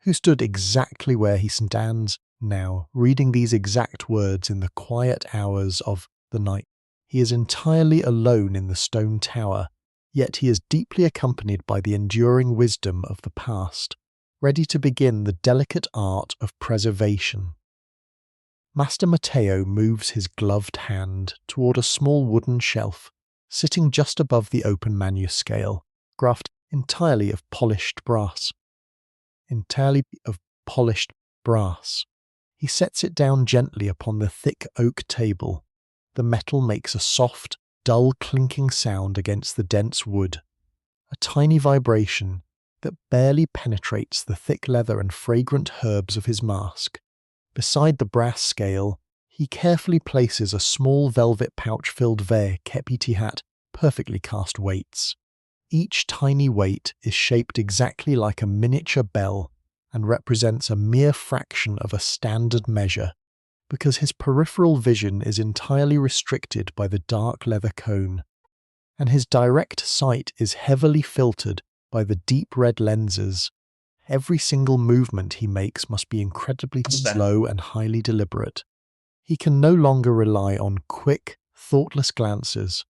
who stood exactly where he stands now, reading these exact words in the quiet hours of the night. He is entirely alone in the stone tower, yet he is deeply accompanied by the enduring wisdom of the past, ready to begin the delicate art of preservation. Master Matteo moves his gloved hand toward a small wooden shelf, sitting just above the open manuscale, grafted entirely of polished brass. He sets it down gently upon the thick oak table. The metal makes a soft, dull clinking sound against the dense wood, a tiny vibration that barely penetrates the thick leather and fragrant herbs of his mask. Beside the brass scale, he carefully places a small velvet pouch-filled kepiti hat, perfectly cast weights. Each tiny weight is shaped exactly like a miniature bell and represents a mere fraction of a standard measure, because his peripheral vision is entirely restricted by the dark leather cone, and his direct sight is heavily filtered by the deep red lenses. Every single movement he makes must be incredibly slow and highly deliberate. He can no longer rely on quick, thoughtless glances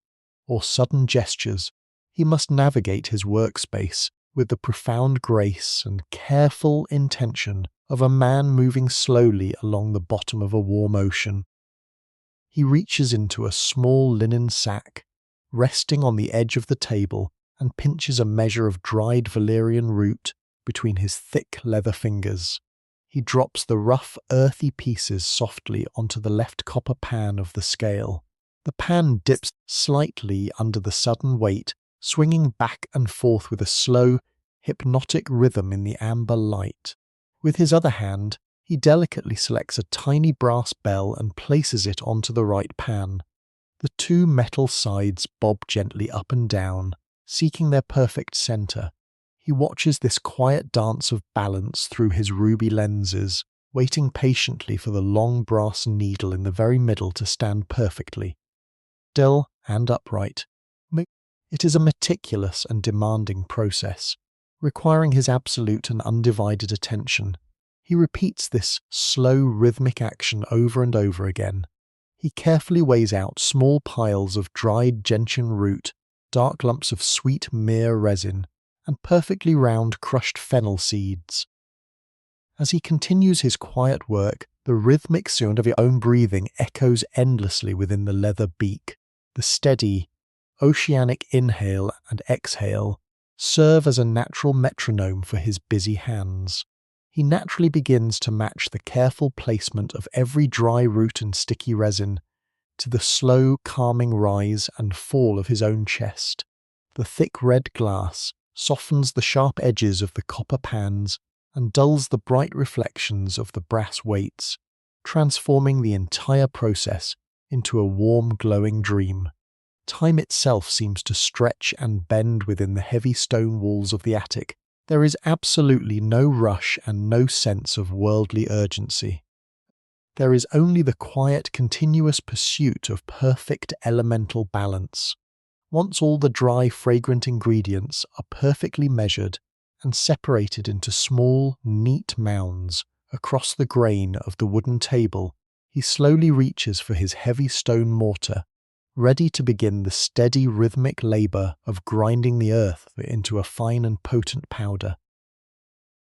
or sudden gestures. He must navigate his workspace with the profound grace and careful intention of a man moving slowly along the bottom of a warm ocean. He reaches into a small linen sack, resting on the edge of the table, and pinches a measure of dried valerian root between his thick leather fingers. He drops the rough, earthy pieces softly onto the left copper pan of the scale. The pan dips slightly under the sudden weight, swinging back and forth with a slow, hypnotic rhythm in the amber light. With his other hand, he delicately selects a tiny brass bell and places it onto the right pan. The two metal sides bob gently up and down, seeking their perfect center. He watches this quiet dance of balance through his ruby lenses, waiting patiently for the long brass needle in the very middle to stand perfectly, still and upright. It is a meticulous and demanding process, requiring his absolute and undivided attention. He repeats this slow, rhythmic action over and over again. He carefully weighs out small piles of dried gentian root, dark lumps of sweet myrrh resin, and perfectly round crushed fennel seeds. As he continues his quiet work, the rhythmic sound of your own breathing echoes endlessly within the leather beak. The steady, oceanic inhale and exhale serve as a natural metronome for his busy hands. He naturally begins to match the careful placement of every dry root and sticky resin to the slow, calming rise and fall of his own chest. The thick red glass softens the sharp edges of the copper pans and dulls the bright reflections of the brass weights, transforming the entire process into a warm, glowing dream. Time itself seems to stretch and bend within the heavy stone walls of the attic. There is absolutely no rush and no sense of worldly urgency. There is only the quiet, continuous pursuit of perfect elemental balance. Once all the dry, fragrant ingredients are perfectly measured and separated into small, neat mounds across the grain of the wooden table, he slowly reaches for his heavy stone mortar, ready to begin the steady, rhythmic labor of grinding the earth into a fine and potent powder.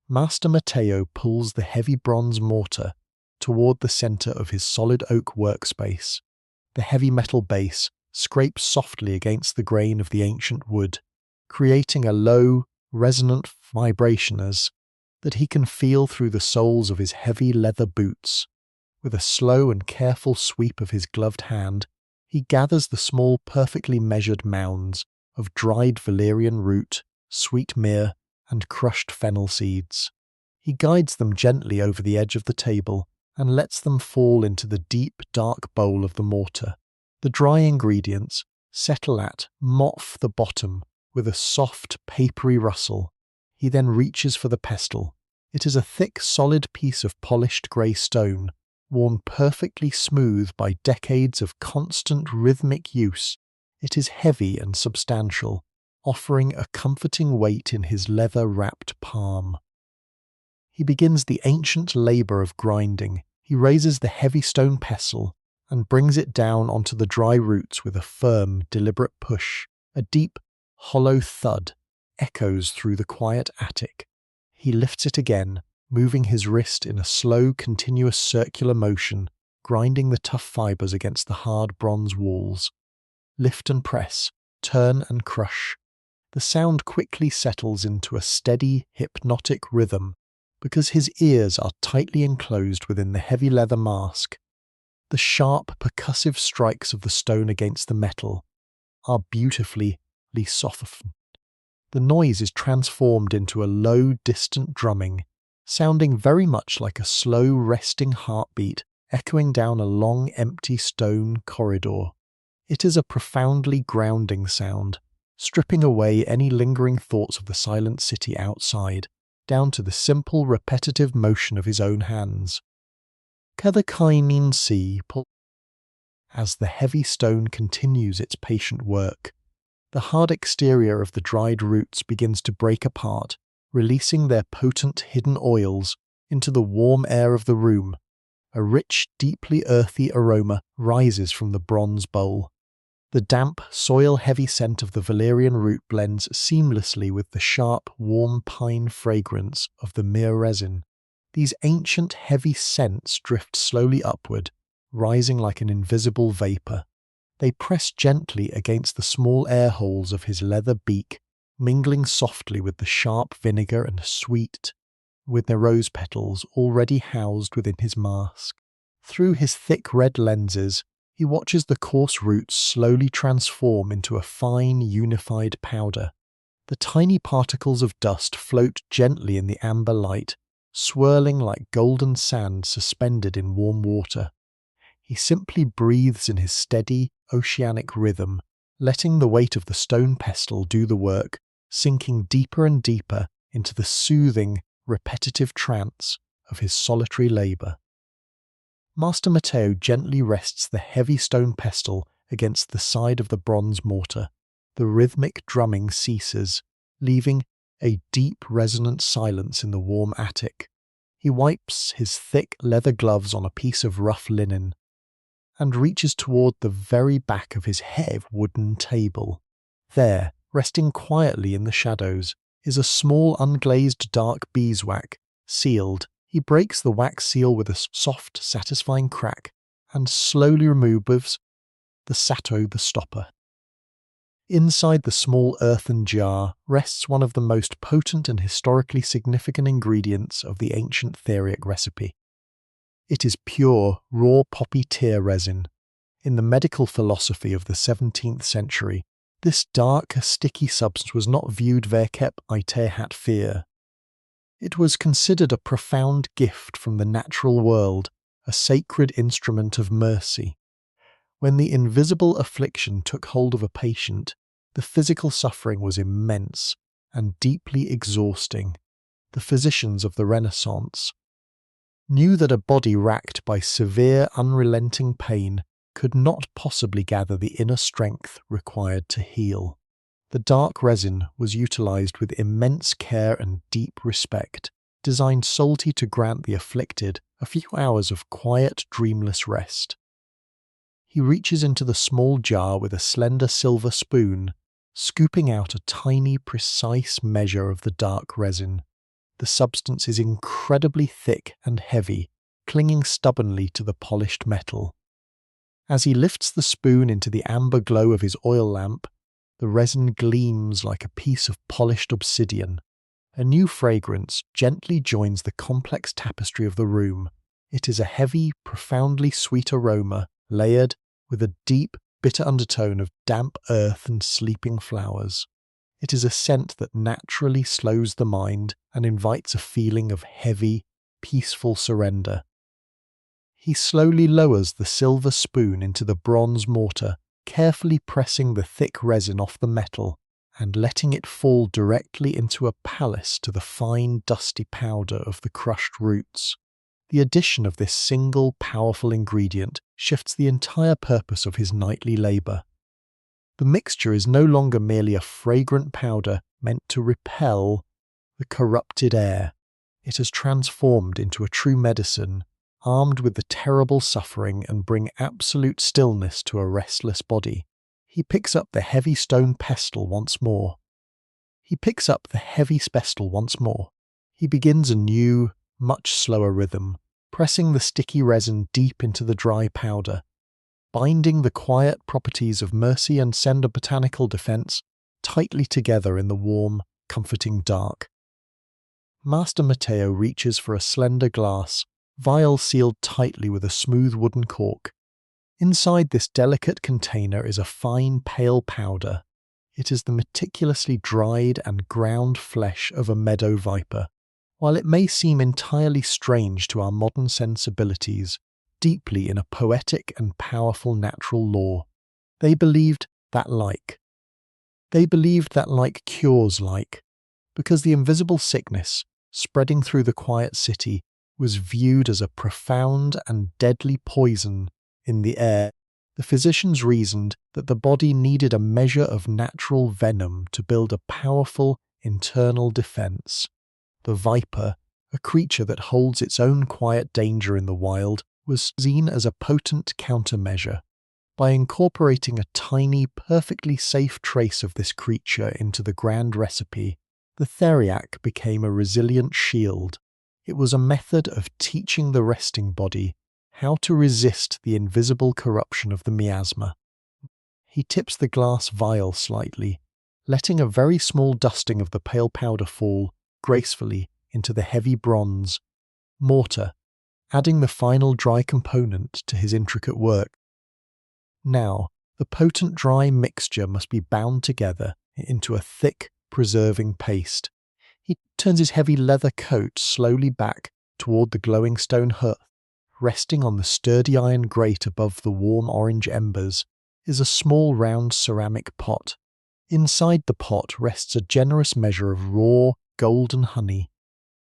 Master Matteo pulls the heavy bronze mortar toward the center of his solid oak workspace. The heavy metal base scrapes softly against the grain of the ancient wood, creating a low, resonant vibration that he can feel through the soles of his heavy leather boots. With a slow and careful sweep of his gloved hand, he gathers the small, perfectly measured mounds of dried valerian root, sweet myrrh, and crushed fennel seeds. He guides them gently over the edge of the table and lets them fall into the deep, dark bowl of the mortar. The dry ingredients settle at moth the bottom with a soft, papery rustle. He then reaches for the pestle. It is a thick, solid piece of polished grey stone, worn perfectly smooth by decades of constant rhythmic use. It is heavy and substantial, offering a comforting weight in his leather-wrapped palm. He begins the ancient labour of grinding. He raises the heavy stone pestle and brings it down onto the dry roots with a firm, deliberate push. A deep, hollow thud echoes through the quiet attic. He lifts it again, moving his wrist in a slow, continuous circular motion, grinding the tough fibres against the hard bronze walls. Lift and press, turn and crush. The sound quickly settles into a steady, hypnotic rhythm, because his ears are tightly enclosed within the heavy leather mask. The sharp, percussive strikes of the stone against the metal are beautifully softened. The noise is transformed into a low, distant drumming, sounding very much like a slow, resting heartbeat echoing down a long, empty stone corridor. It is a profoundly grounding sound, stripping away any lingering thoughts of the silent city outside, down to the simple, repetitive motion of his own hands. Kadakainin si pull. As the heavy stone continues its patient work, the hard exterior of the dried roots begins to break apart, releasing their potent hidden oils into the warm air of the room. A rich, deeply earthy aroma rises from the bronze bowl. The damp, soil-heavy scent of the valerian root blends seamlessly with the sharp, warm pine fragrance of the myrrh resin. These ancient, heavy scents drift slowly upward, rising like an invisible vapor. They press gently against the small air holes of his leather beak, mingling softly with the sharp vinegar and sweet with the rose petals already housed within his mask. Through his thick red lenses, he watches the coarse roots slowly transform into a fine, unified powder. The tiny particles of dust float gently in the amber light, swirling like golden sand suspended in warm water. He simply breathes in his steady, oceanic rhythm, letting the weight of the stone pestle do the work, sinking deeper and deeper into the soothing, repetitive trance of his solitary labour. Master Matteo gently rests the heavy stone pestle against the side of the bronze mortar. The rhythmic drumming ceases, leaving a deep, resonant silence in the warm attic. He wipes his thick leather gloves on a piece of rough linen and reaches toward the very back of his heavy wooden table. There, resting quietly in the shadows, is a small unglazed dark beeswax, sealed. He breaks the wax seal with a soft, satisfying crack and slowly removes the stopper. Inside the small earthen jar rests one of the most potent and historically significant ingredients of the ancient Theriac recipe. It is pure, raw poppy tear resin. In the medical philosophy of the 17th century, this dark, sticky substance was not viewed verkep iter hat fear. It was considered a profound gift from the natural world, a sacred instrument of mercy. When the invisible affliction took hold of a patient, the physical suffering was immense and deeply exhausting. The physicians of the Renaissance knew that a body racked by severe, unrelenting pain could not possibly gather the inner strength required to heal. The dark resin was utilized with immense care and deep respect, designed solely to grant the afflicted a few hours of quiet, dreamless rest. He reaches into the small jar with a slender silver spoon, scooping out a tiny, precise measure of the dark resin. The substance is incredibly thick and heavy, clinging stubbornly to the polished metal. As he lifts the spoon into the amber glow of his oil lamp, the resin gleams like a piece of polished obsidian. A new fragrance gently joins the complex tapestry of the room. It is a heavy, profoundly sweet aroma, layered with a deep, bitter undertone of damp earth and sleeping flowers. It is a scent that naturally slows the mind and invites a feeling of heavy, peaceful surrender. He slowly lowers the silver spoon into the bronze mortar, carefully pressing the thick resin off the metal and letting it fall directly into a palace to the fine, dusty powder of the crushed roots. The addition of this single, powerful ingredient shifts the entire purpose of his nightly labour. The mixture is no longer merely a fragrant powder meant to repel the corrupted air. It has transformed into a true medicine, armed with the terrible suffering and bring absolute stillness to a restless body. He picks up the heavy stone pestle once more. He begins a new, much slower rhythm, pressing the sticky resin deep into the dry powder, binding the quiet properties of mercy and sender botanical defense tightly together in the warm, comforting dark. Master Matteo reaches for a slender glass, vial sealed tightly with a smooth wooden cork. Inside this delicate container is a fine, pale powder. It is the meticulously dried and ground flesh of a meadow viper. While it may seem entirely strange to our modern sensibilities, deeply in a poetic and powerful natural law, they believed that like cures like, because the invisible sickness, spreading through the quiet city, was viewed as a profound and deadly poison in the air. The physicians reasoned that the body needed a measure of natural venom to build a powerful internal defense. The viper, a creature that holds its own quiet danger in the wild, was seen as a potent countermeasure. By incorporating a tiny, perfectly safe trace of this creature into the grand recipe, the Theriac became a resilient shield. It was a method of teaching the resting body how to resist the invisible corruption of the miasma. He tips the glass vial slightly, letting a very small dusting of the pale powder fall gracefully into the heavy bronze mortar, adding the final dry component to his intricate work. Now, the potent dry mixture must be bound together into a thick, preserving paste. He turns his heavy leather coat slowly back toward the glowing stone hearth. Resting on the sturdy iron grate above the warm orange embers is a small round ceramic pot. Inside the pot rests a generous measure of raw, golden honey,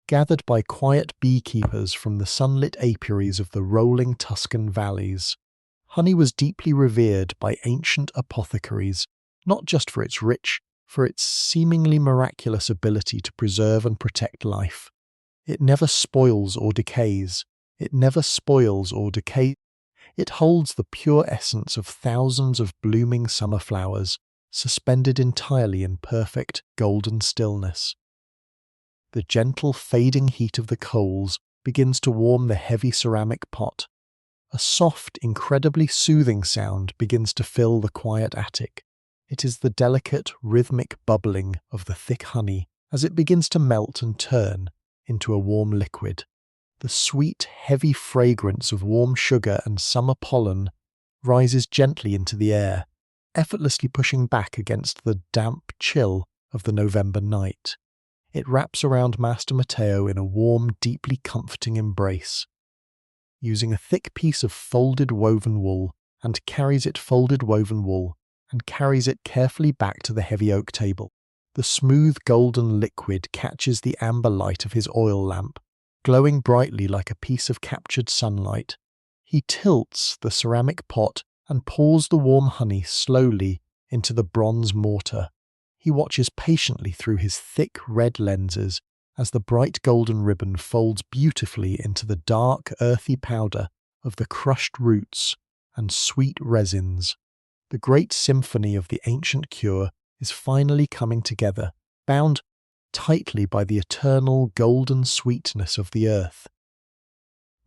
gathered by quiet beekeepers from the sunlit apiaries of the rolling Tuscan valleys. Honey was deeply revered by ancient apothecaries, not just for its seemingly miraculous ability to preserve and protect life. It never spoils or decays. It holds the pure essence of thousands of blooming summer flowers, suspended entirely in perfect golden stillness. The gentle fading heat of the coals begins to warm the heavy ceramic pot. A soft, incredibly soothing sound begins to fill the quiet attic. It is the delicate, rhythmic bubbling of the thick honey as it begins to melt and turn into a warm liquid. The sweet, heavy fragrance of warm sugar and summer pollen rises gently into the air, effortlessly pushing back against the damp chill of the November night. It wraps around Master Matteo in a warm, deeply comforting embrace. Using a thick piece of folded woven wool, and carries it carefully back to the heavy oak table. The smooth golden liquid catches the amber light of his oil lamp, glowing brightly like a piece of captured sunlight. He tilts the ceramic pot and pours the warm honey slowly into the bronze mortar. He watches patiently through his thick red lenses as the bright golden ribbon folds beautifully into the dark, earthy powder of the crushed roots and sweet resins. The great symphony of the ancient cure is finally coming together, bound tightly by the eternal golden sweetness of the earth.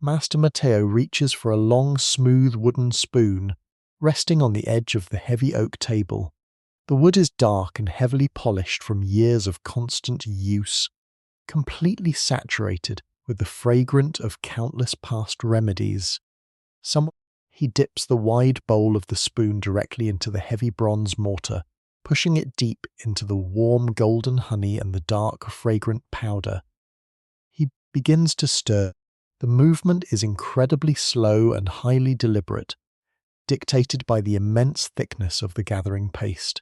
Master Matteo reaches for a long, smooth wooden spoon, resting on the edge of the heavy oak table. The wood is dark and heavily polished from years of constant use, completely saturated with the fragrant of countless past remedies. He dips the wide bowl of the spoon directly into the heavy bronze mortar, pushing it deep into the warm golden honey and the dark, fragrant powder. He begins to stir. The movement is incredibly slow and highly deliberate, dictated by the immense thickness of the gathering paste.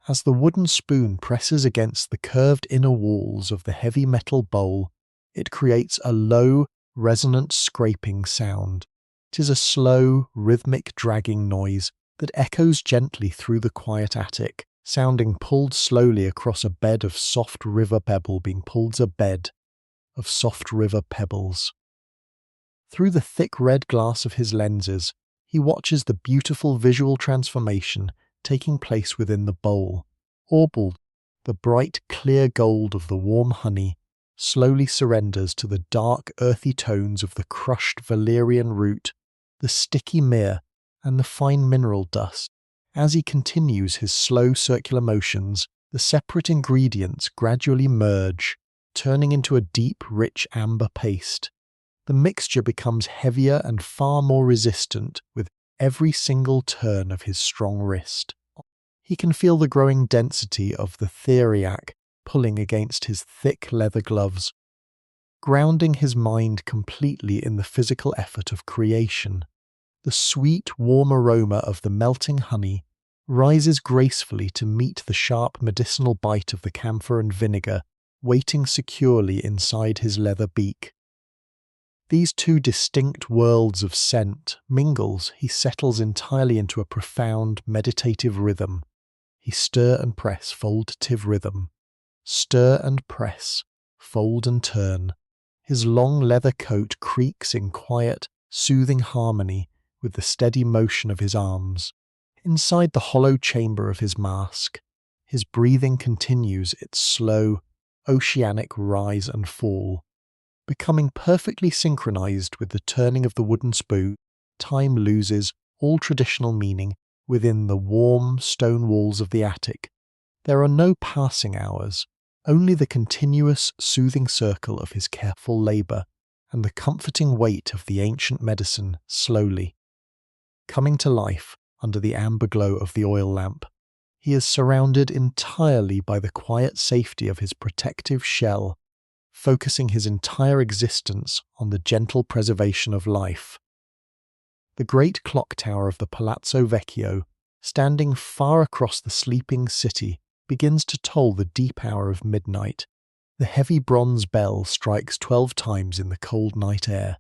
As the wooden spoon presses against the curved inner walls of the heavy metal bowl, it creates a low, resonant scraping sound. It is a slow, rhythmic dragging noise that echoes gently through the quiet attic, sounding pulled slowly across a bed of soft river pebbles. Through the thick red glass of his lenses, he watches the beautiful visual transformation taking place within the bowl. The bright, clear gold of the warm honey slowly surrenders to the dark, earthy tones of the crushed valerian root, the sticky myrrh, and the fine mineral dust. As he continues his slow circular motions, the separate ingredients gradually merge, turning into a deep, rich amber paste. The mixture becomes heavier and far more resistant with every single turn of his strong wrist. He can feel the growing density of the Theriac pulling against his thick leather gloves, grounding his mind completely in the physical effort of creation. The sweet, warm aroma of the melting honey rises gracefully to meet the sharp medicinal bite of the camphor and vinegar waiting securely inside his leather beak. These two distinct worlds of scent mingles. He settles entirely into a profound, meditative rhythm. He stir and press, foldative rhythm. Stir and press, fold and turn. His long leather coat creaks in quiet, soothing harmony with the steady motion of his arms. Inside the hollow chamber of his mask, his breathing continues its slow, oceanic rise and fall. Becoming perfectly synchronized with the turning of the wooden spoon, time loses all traditional meaning within the warm stone walls of the attic. There are no passing hours, only the continuous, soothing circle of his careful labour and the comforting weight of the ancient medicine slowly coming to life under the amber glow of the oil lamp. He is surrounded entirely by the quiet safety of his protective shell, focusing his entire existence on the gentle preservation of life. The great clock tower of the Palazzo Vecchio, standing far across the sleeping city, begins to toll the deep hour of midnight. The heavy bronze bell strikes 12 times in the cold night air.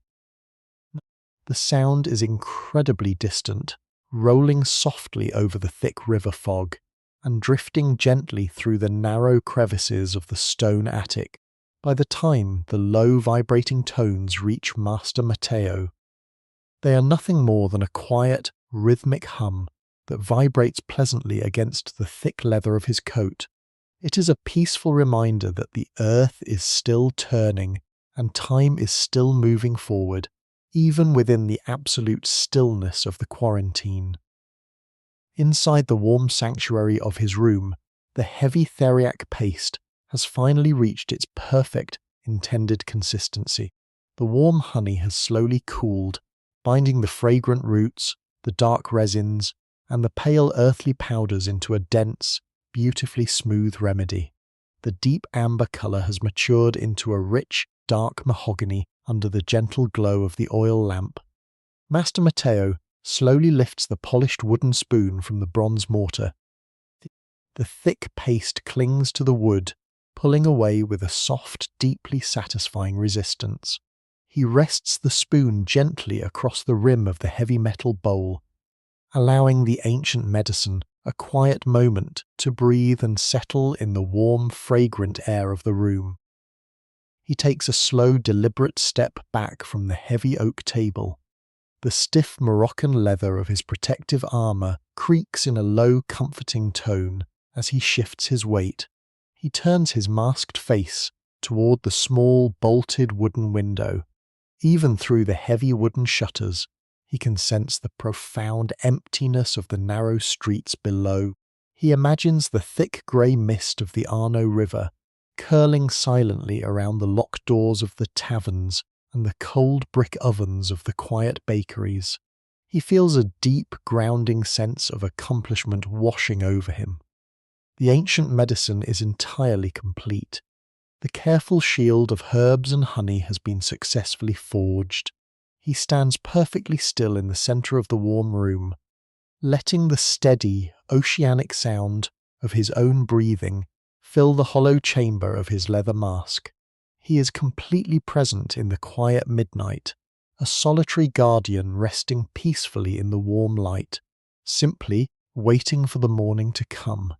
The sound is incredibly distant, rolling softly over the thick river fog, and drifting gently through the narrow crevices of the stone attic. By the time the low vibrating tones reach Master Matteo, they are nothing more than a quiet, rhythmic hum that vibrates pleasantly against the thick leather of his coat. It is a peaceful reminder that the earth is still turning and time is still moving forward, even within the absolute stillness of the quarantine. Inside the warm sanctuary of his room, the heavy Theriac paste has finally reached its perfect intended consistency. The warm honey has slowly cooled, binding the fragrant roots, the dark resins, and the pale earthly powders into a dense, beautifully smooth remedy. The deep amber colour has matured into a rich, dark mahogany under the gentle glow of the oil lamp. Master Matteo slowly lifts the polished wooden spoon from the bronze mortar. The thick paste clings to the wood, pulling away with a soft, deeply satisfying resistance. He rests the spoon gently across the rim of the heavy metal bowl, allowing the ancient medicine a quiet moment to breathe and settle in the warm, fragrant air of the room. He takes a slow, deliberate step back from the heavy oak table. The stiff Moroccan leather of his protective armour creaks in a low, comforting tone as he shifts his weight. He turns his masked face toward the small, bolted wooden window. Even through the heavy wooden shutters, he can sense the profound emptiness of the narrow streets below. He imagines the thick grey mist of the Arno River curling silently around the locked doors of the taverns and the cold brick ovens of the quiet bakeries. He feels a deep, grounding sense of accomplishment washing over him. The ancient medicine is entirely complete. The careful shield of herbs and honey has been successfully forged. He stands perfectly still in the centre of the warm room, letting the steady, oceanic sound of his own breathing fill the hollow chamber of his leather mask. He is completely present in the quiet midnight, a solitary guardian resting peacefully in the warm light, simply waiting for the morning to come.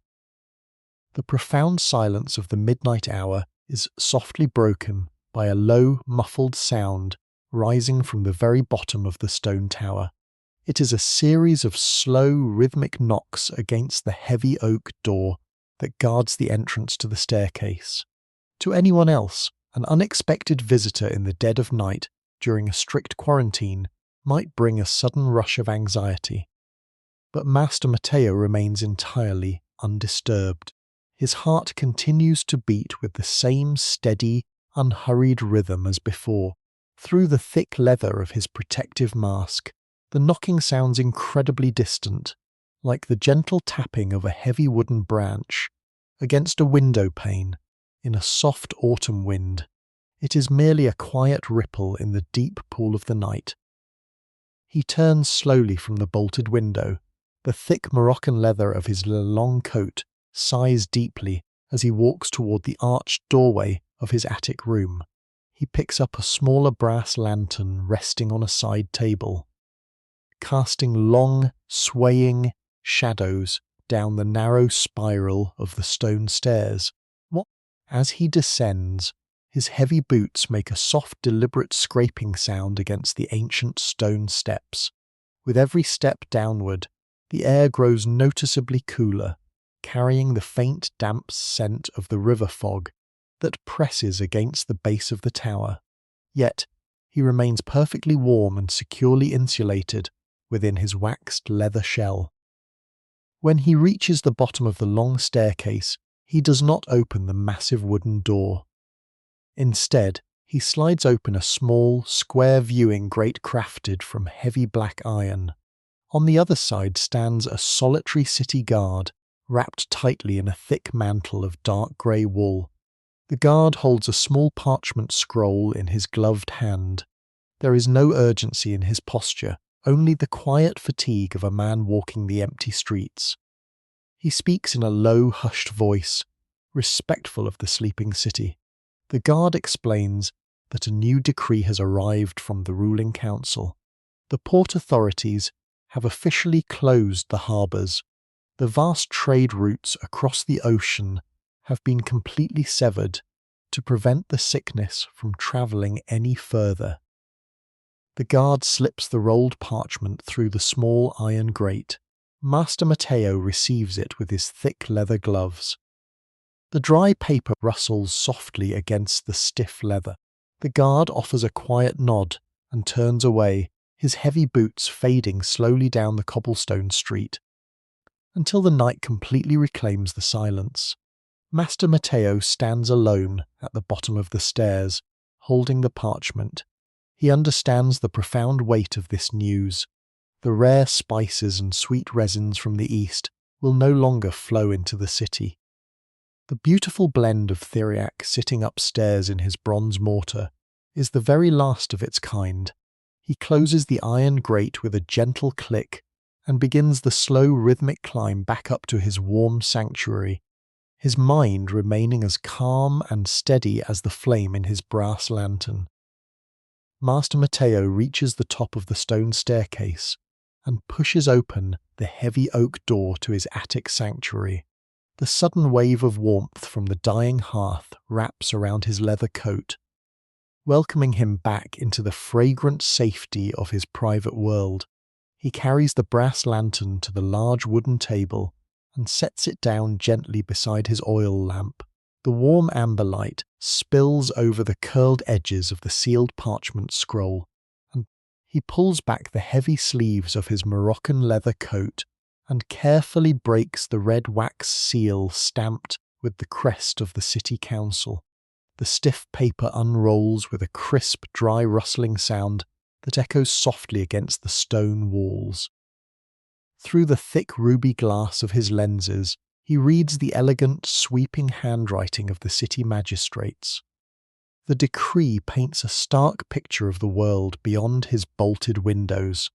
The profound silence of the midnight hour is softly broken by a low, muffled sound rising from the very bottom of the stone tower. It is a series of slow, rhythmic knocks against the heavy oak door that guards the entrance to the staircase. To anyone else, an unexpected visitor in the dead of night during a strict quarantine might bring a sudden rush of anxiety. But Master Matteo remains entirely undisturbed. His heart continues to beat with the same steady, unhurried rhythm as before. Through the thick leather of his protective mask, the knocking sounds incredibly distant, like the gentle tapping of a heavy wooden branch against a window pane in a soft autumn wind. It is merely a quiet ripple in the deep pool of the night. He turns slowly from the bolted window. The thick Moroccan leather of his long coat sighs deeply as he walks toward the arched doorway of his attic room. He picks up a smaller brass lantern resting on a side table, casting long, swaying shadows down the narrow spiral of the stone stairs. As he descends, His heavy boots make a soft, deliberate scraping sound against the ancient stone steps. With every step downward, the air grows noticeably cooler, carrying the faint, damp scent of the river fog that presses against the base of the tower. Yet, he remains perfectly warm and securely insulated within his waxed leather shell. When he reaches the bottom of the long staircase, he does not open the massive wooden door. Instead, he slides open a small, square viewing grate crafted from heavy black iron. On the other side stands a solitary city guard, wrapped tightly in a thick mantle of dark grey wool. The guard holds a small parchment scroll in his gloved hand. There is no urgency in his posture, only the quiet fatigue of a man walking the empty streets. He speaks in a low, hushed voice, respectful of the sleeping city. The guard explains that a new decree has arrived from the ruling council. The port authorities have officially closed the harbours. The vast trade routes across the ocean have been completely severed to prevent the sickness from travelling any further. The guard slips the rolled parchment through the small iron grate. Master Matteo receives it with his thick leather gloves. The dry paper rustles softly against the stiff leather. The guard offers a quiet nod and turns away, his heavy boots fading slowly down the cobblestone street, until the night completely reclaims the silence. Master Matteo stands alone at the bottom of the stairs, holding the parchment. He understands the profound weight of this news. The rare spices and sweet resins from the east will no longer flow into the city. The beautiful blend of Theriac sitting upstairs in his bronze mortar is the very last of its kind. He closes the iron grate with a gentle click and begins the slow rhythmic climb back up to his warm sanctuary, his mind remaining as calm and steady as the flame in his brass lantern. Master Matteo reaches the top of the stone staircase and pushes open the heavy oak door to his attic sanctuary. The sudden wave of warmth from the dying hearth wraps around his leather coat, welcoming him back into the fragrant safety of his private world. He carries the brass lantern to the large wooden table and sets it down gently beside his oil lamp. The warm amber light spills over the curled edges of the sealed parchment scroll, and he pulls back the heavy sleeves of his Moroccan leather coat and carefully breaks the red wax seal stamped with the crest of the city council. The stiff paper unrolls with a crisp, dry rustling sound that echoes softly against the stone walls. Through the thick ruby glass of his lenses, he reads the elegant, sweeping handwriting of the city magistrates. The decree paints a stark picture of the world beyond his bolted windows.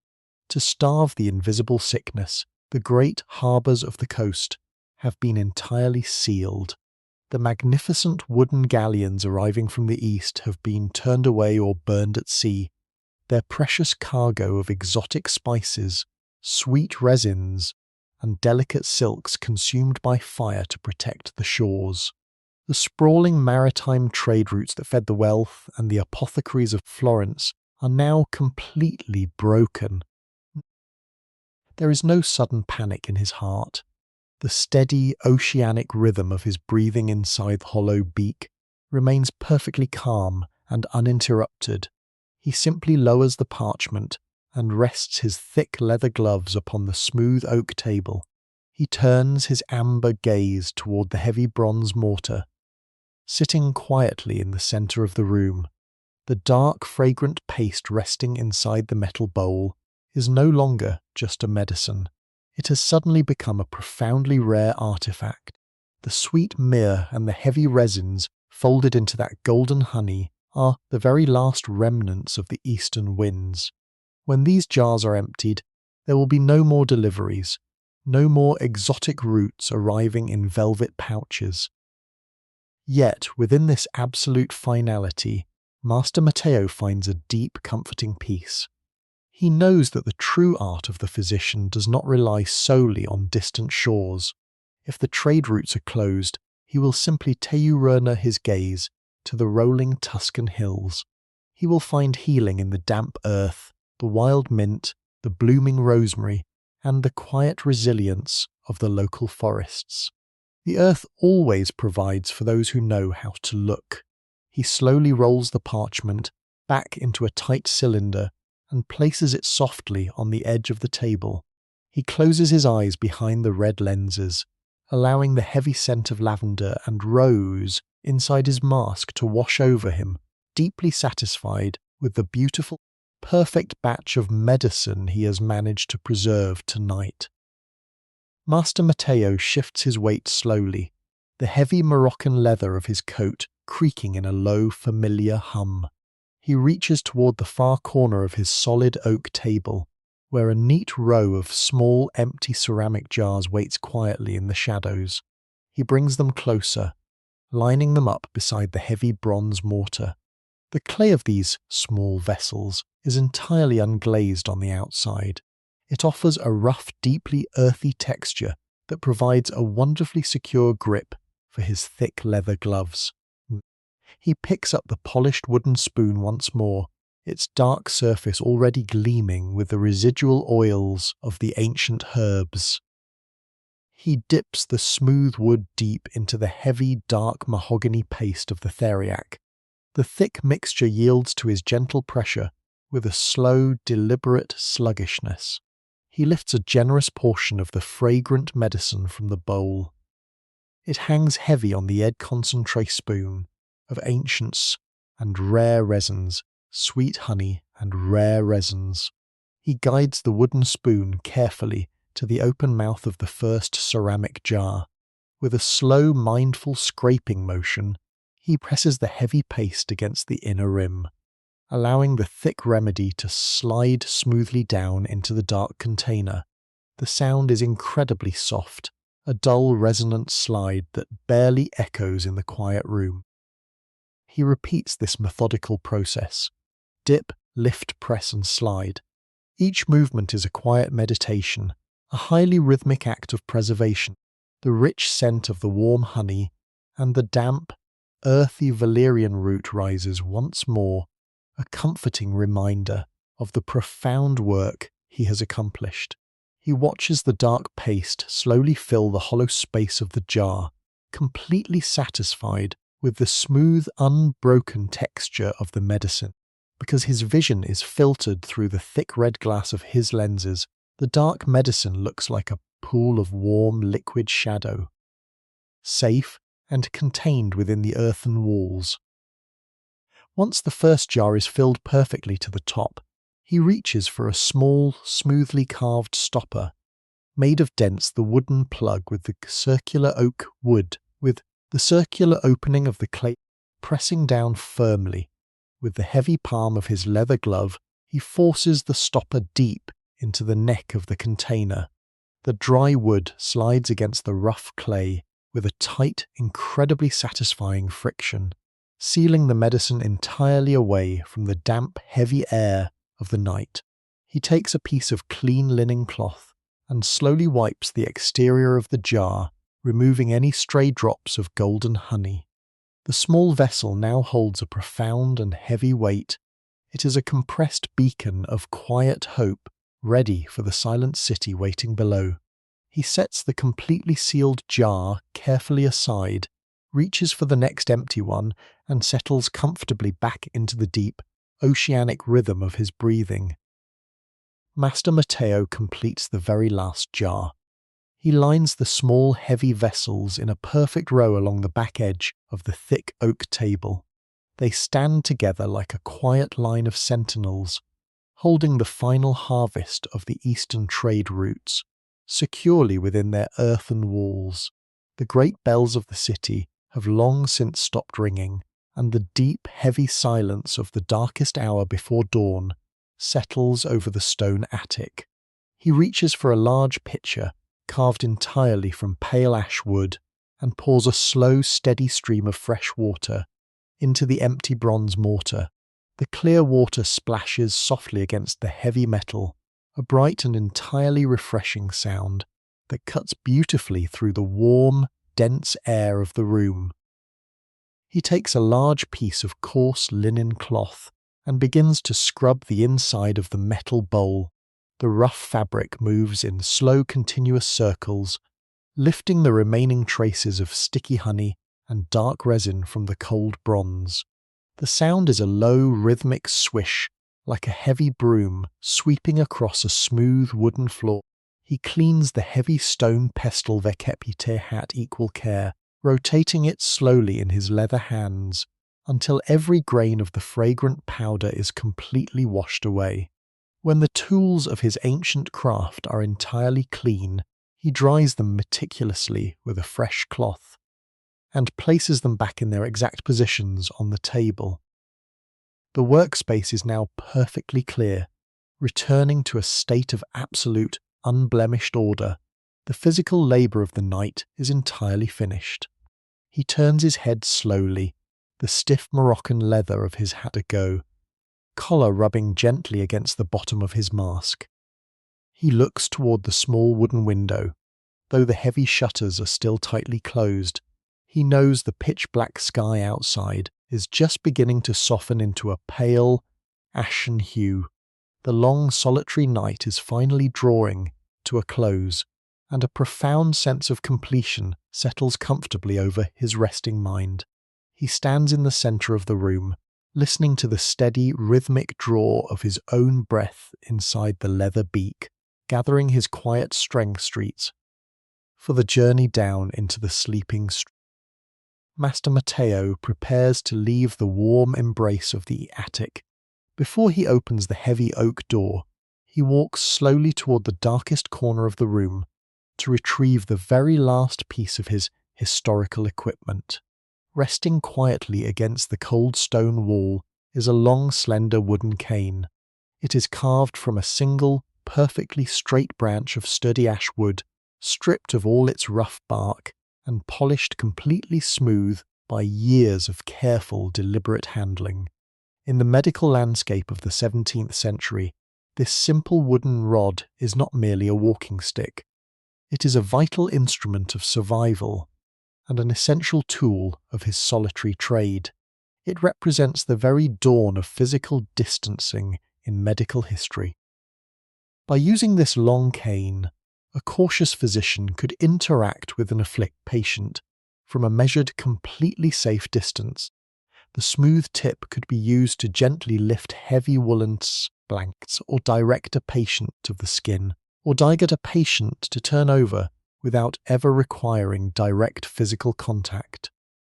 To starve the invisible sickness, the great harbours of the coast have been entirely sealed. The magnificent wooden galleons arriving from the east have been turned away or burned at sea, their precious cargo of exotic spices, sweet resins, and delicate silks consumed by fire to protect the shores. The sprawling maritime trade routes that fed the wealth and the apothecaries of Florence are now completely broken. There is no sudden panic in his heart. The steady, oceanic rhythm of his breathing inside the hollow beak remains perfectly calm and uninterrupted. He simply lowers the parchment and rests his thick leather gloves upon the smooth oak table. He turns his amber gaze toward the heavy bronze mortar, sitting quietly in the centre of the room. The dark, fragrant paste resting inside the metal bowl is no longer just a medicine. It has suddenly become a profoundly rare artifact. The sweet myrrh and the heavy resins folded into that golden honey are the very last remnants of the eastern winds. When these jars are emptied, there will be no more deliveries, no more exotic roots arriving in velvet pouches. Yet, within this absolute finality, Master Matteo finds a deep, comforting peace. He knows that the true art of the physician does not rely solely on distant shores. If the trade routes are closed, he will simply teyurna his gaze to the rolling Tuscan hills. He will find healing in the damp earth, the wild mint, the blooming rosemary, and the quiet resilience of the local forests. The earth always provides for those who know how to look. He slowly rolls the parchment back into a tight cylinder and places it softly on the edge of the table. He closes his eyes behind the red lenses, allowing the heavy scent of lavender and rose inside his mask to wash over him, deeply satisfied with the beautiful, perfect batch of medicine he has managed to preserve tonight. Master Matteo shifts his weight slowly, the heavy Moroccan leather of his coat creaking in a low, familiar hum. He reaches toward the far corner of his solid oak table, where a neat row of small, empty ceramic jars waits quietly in the shadows. He brings them closer, lining them up beside the heavy bronze mortar. The clay of these small vessels is entirely unglazed on the outside. It offers a rough, deeply earthy texture that provides a wonderfully secure grip for his thick leather gloves. He picks up the polished wooden spoon once more, its dark surface already gleaming with the residual oils of the ancient herbs. He dips the smooth wood deep into the heavy, dark mahogany paste of the Theriac. The thick mixture yields to his gentle pressure with a slow, deliberate sluggishness. He lifts a generous portion of the fragrant medicine from the bowl. It hangs heavy on the concentrate spoon of ancients and rare resins, sweet honey and rare resins. He guides the wooden spoon carefully to the open mouth of the first ceramic jar. With a slow, mindful scraping motion, he presses the heavy paste against the inner rim, allowing the thick remedy to slide smoothly down into the dark container. The sound is incredibly soft, a dull, resonant slide that barely echoes in the quiet room. He repeats this methodical process. Dip, lift, press, and slide. Each movement is a quiet meditation, a highly rhythmic act of preservation. The rich scent of the warm honey and the damp, earthy valerian root rises once more, a comforting reminder of the profound work he has accomplished. He watches the dark paste slowly fill the hollow space of the jar, completely satisfied with the smooth, unbroken texture of the medicine. Because his vision is filtered through the thick red glass of his lenses, the dark medicine looks like a pool of warm, liquid shadow, safe and contained within the earthen walls. Once the first jar is filled perfectly to the top, he reaches for a small, smoothly carved stopper, made of dents the wooden plug with the circular oak wood, with the circular opening of the clay pressing down firmly. With the heavy palm of his leather glove, he forces the stopper deep into the neck of the container. The dry wood slides against the rough clay with a tight, incredibly satisfying friction, sealing the medicine entirely away from the damp, heavy air of the night. He takes a piece of clean linen cloth and slowly wipes the exterior of the jar, removing any stray drops of golden honey. The small vessel now holds a profound and heavy weight. It is a compressed beacon of quiet hope, ready for the silent city waiting below. He sets the completely sealed jar carefully aside, reaches for the next empty one, and settles comfortably back into the deep, oceanic rhythm of his breathing. Master Matteo completes the very last jar. He lines the small, heavy vessels in a perfect row along the back edge of the thick oak table. They stand together like a quiet line of sentinels, holding the final harvest of the eastern trade routes, securely within their earthen walls. The great bells of the city have long since stopped ringing, and the deep, heavy silence of the darkest hour before dawn settles over the stone attic. He reaches for a large pitcher, carved entirely from pale ash wood, and pours a slow, steady stream of fresh water into the empty bronze mortar. The clear water splashes softly against the heavy metal, a bright and entirely refreshing sound that cuts beautifully through the warm, dense air of the room. He takes a large piece of coarse linen cloth and begins to scrub the inside of the metal bowl. The rough fabric moves in slow continuous circles, lifting the remaining traces of sticky honey and dark resin from the cold bronze. The sound is a low rhythmic swish, like a heavy broom sweeping across a smooth wooden floor. He cleans the heavy stone pestle vecchepite hat equal care, rotating it slowly in his leather hands until every grain of the fragrant powder is completely washed away. When the tools of his ancient craft are entirely clean, he dries them meticulously with a fresh cloth and places them back in their exact positions on the table. The workspace is now perfectly clear, returning to a state of absolute, unblemished order. The physical labour of the night is entirely finished. He turns his head slowly, the stiff Moroccan leather of his hat ago, collar rubbing gently against the bottom of his mask. He looks toward the small wooden window. Though the heavy shutters are still tightly closed, he knows the pitch-black sky outside is just beginning to soften into a pale, ashen hue. The long, solitary night is finally drawing to a close, and a profound sense of completion settles comfortably over his resting mind. He stands in the centre of the room, listening to the steady, rhythmic draw of his own breath inside the leather beak, gathering his quiet streets for the journey down into the sleeping street. Master Matteo prepares to leave the warm embrace of the attic. Before he opens the heavy oak door, he walks slowly toward the darkest corner of the room to retrieve the very last piece of his historical equipment. Resting quietly against the cold stone wall is a long, slender wooden cane. It is carved from a single, perfectly straight branch of sturdy ash wood, stripped of all its rough bark and polished completely smooth by years of careful, deliberate handling. In the medical landscape of the 17th century, this simple wooden rod is not merely a walking stick. It is a vital instrument of survival and an essential tool of his solitary trade. It represents the very dawn of physical distancing in medical history. By using this long cane, a cautious physician could interact with an afflicted patient from a measured, completely safe distance. The smooth tip could be used to gently lift heavy woolen blankets or direct a patient to the skin, or get a patient to turn over without ever requiring direct physical contact.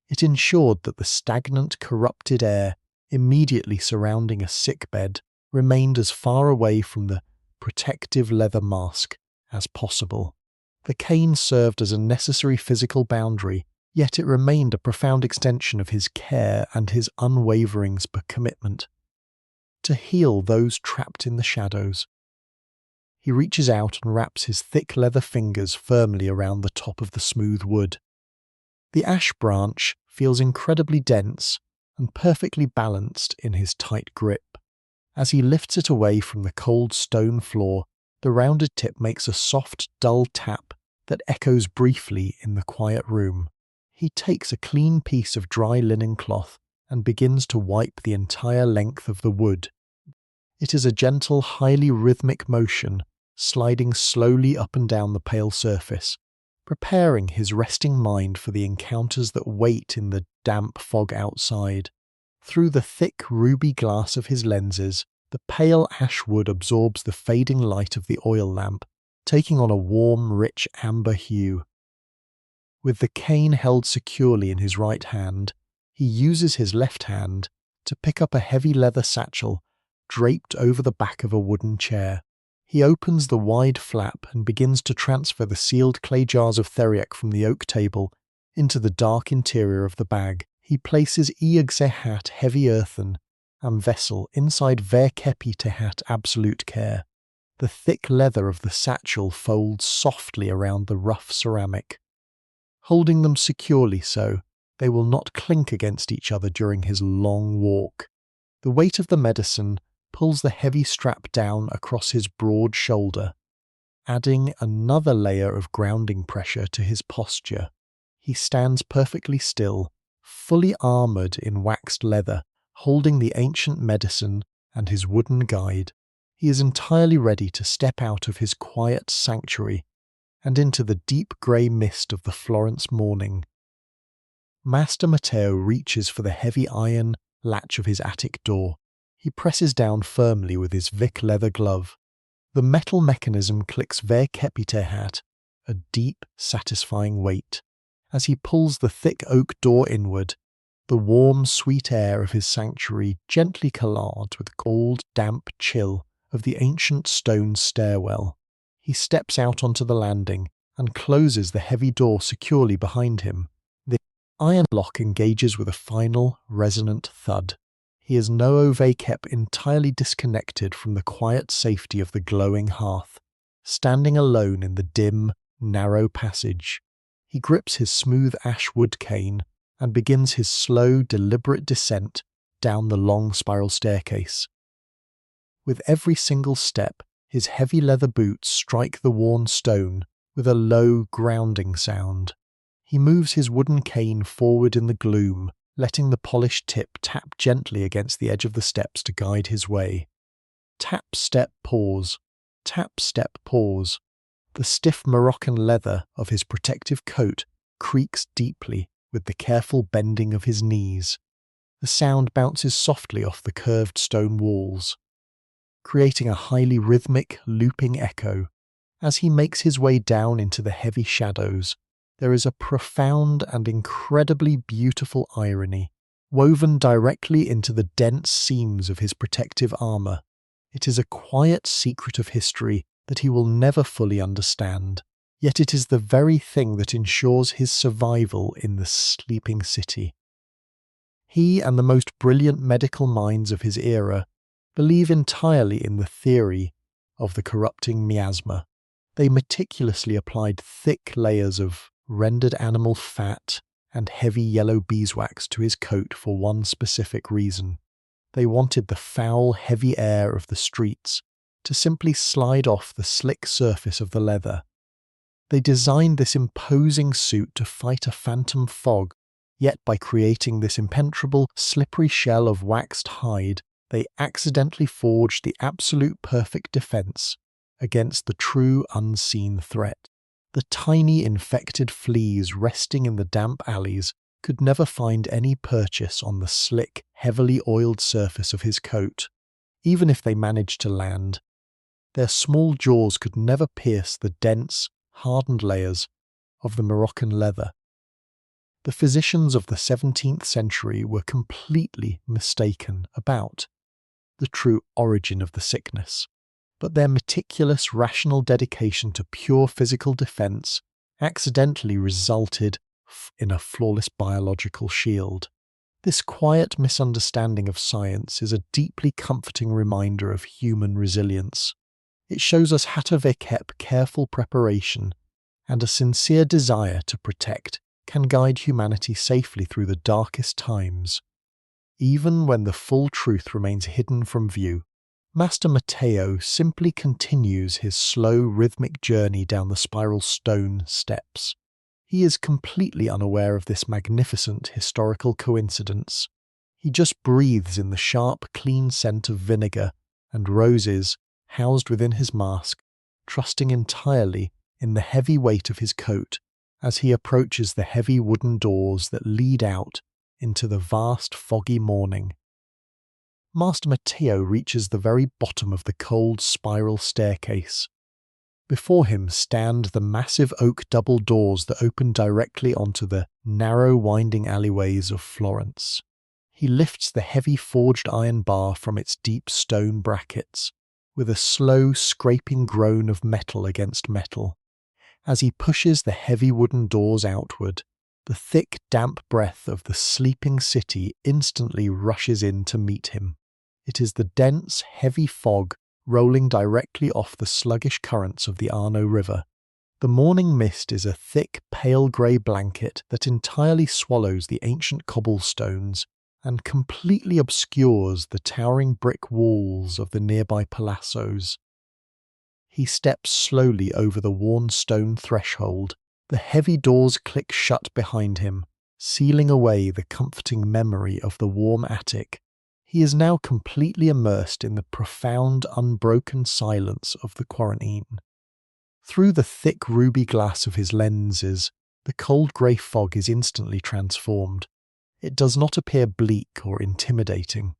It ensured that the stagnant, corrupted air immediately surrounding a sick bed remained as far away from the protective leather mask as possible. The cane served as a necessary physical boundary, yet it remained a profound extension of his care and his unwavering commitment to heal those trapped in the shadows. He reaches out and wraps his thick leather fingers firmly around the top of the smooth wood. The ash branch feels incredibly dense and perfectly balanced in his tight grip. As he lifts it away from the cold stone floor, the rounded tip makes a soft, dull tap that echoes briefly in the quiet room. He takes a clean piece of dry linen cloth and begins to wipe the entire length of the wood. It is a gentle, highly rhythmic motion, sliding slowly up and down the pale surface, preparing his resting mind for the encounters that wait in the damp fog outside. Through the thick ruby glass of his lenses, the pale ash wood absorbs the fading light of the oil lamp, taking on a warm, rich amber hue. With the cane held securely in his right hand, he uses his left hand to pick up a heavy leather satchel draped over the back of a wooden chair. He opens the wide flap and begins to transfer the sealed clay jars of Theriac from the oak table into the dark interior of the bag. He places hat heavy earthen and vessel inside hat absolute care. The thick leather of the satchel folds softly around the rough ceramic, holding them securely so they will not clink against each other during his long walk. The weight of the medicine pulls the heavy strap down across his broad shoulder, adding another layer of grounding pressure to his posture. He stands perfectly still, fully armoured in waxed leather, holding the ancient medicine and his wooden guide. He is entirely ready to step out of his quiet sanctuary and into the deep grey mist of the Florence morning. Master Matteo reaches for the heavy iron latch of his attic door. He presses down firmly with his Vic leather glove. The metal mechanism clicks ver capitehat, a deep, satisfying weight. As he pulls the thick oak door inward, the warm, sweet air of his sanctuary gently collides with the cold, damp chill of the ancient stone stairwell. He steps out onto the landing and closes the heavy door securely behind him. The iron lock engages with a final, resonant thud. He is no kept entirely disconnected from the quiet safety of the glowing hearth, standing alone in the dim, narrow passage. He grips his smooth ash wood cane and begins his slow, deliberate descent down the long spiral staircase. With every single step, his heavy leather boots strike the worn stone with a low, grounding sound. He moves his wooden cane forward in the gloom, letting the polished tip tap gently against the edge of the steps to guide his way. Tap, step, pause. Tap, step, pause. The stiff Moroccan leather of his protective coat creaks deeply with the careful bending of his knees. The sound bounces softly off the curved stone walls, creating a highly rhythmic, looping echo. As he makes his way down into the heavy shadows, there is a profound and incredibly beautiful irony, woven directly into the dense seams of his protective armour. It is a quiet secret of history that he will never fully understand, yet it is the very thing that ensures his survival in the sleeping city. He and the most brilliant medical minds of his era believe entirely in the theory of the corrupting miasma. They meticulously applied thick layers of rendered animal fat and heavy yellow beeswax to his coat for one specific reason. They wanted the foul, heavy air of the streets to simply slide off the slick surface of the leather. They designed this imposing suit to fight a phantom fog, yet by creating this impenetrable, slippery shell of waxed hide, they accidentally forged the absolute perfect defense against the true unseen threat. The tiny infected fleas resting in the damp alleys could never find any purchase on the slick, heavily oiled surface of his coat. Even if they managed to land, their small jaws could never pierce the dense, hardened layers of the Moroccan leather. The physicians of the 17th century were completely mistaken about the true origin of the sickness, but their meticulous, rational dedication to pure physical defense accidentally resulted in a flawless biological shield. This quiet misunderstanding of science is a deeply comforting reminder of human resilience. It shows us how to keep careful preparation and a sincere desire to protect can guide humanity safely through the darkest times, even when the full truth remains hidden from view. Master Matteo simply continues his slow, rhythmic journey down the spiral stone steps. He is completely unaware of this magnificent historical coincidence. He just breathes in the sharp, clean scent of vinegar and roses housed within his mask, trusting entirely in the heavy weight of his coat as he approaches the heavy wooden doors that lead out into the vast, foggy morning. Master Matteo reaches the very bottom of the cold spiral staircase. Before him stand the massive oak double doors that open directly onto the narrow, winding alleyways of Florence. He lifts the heavy forged iron bar from its deep stone brackets, with a slow, scraping groan of metal against metal. As he pushes the heavy wooden doors outward, the thick, damp breath of the sleeping city instantly rushes in to meet him. It is the dense, heavy fog rolling directly off the sluggish currents of the Arno River. The morning mist is a thick, pale grey blanket that entirely swallows the ancient cobblestones and completely obscures the towering brick walls of the nearby palazzos. He steps slowly over the worn stone threshold. The heavy doors click shut behind him, sealing away the comforting memory of the warm attic. He is now completely immersed in the profound, unbroken silence of the quarantine. Through the thick ruby glass of his lenses, the cold grey fog is instantly transformed. It does not appear bleak or intimidating.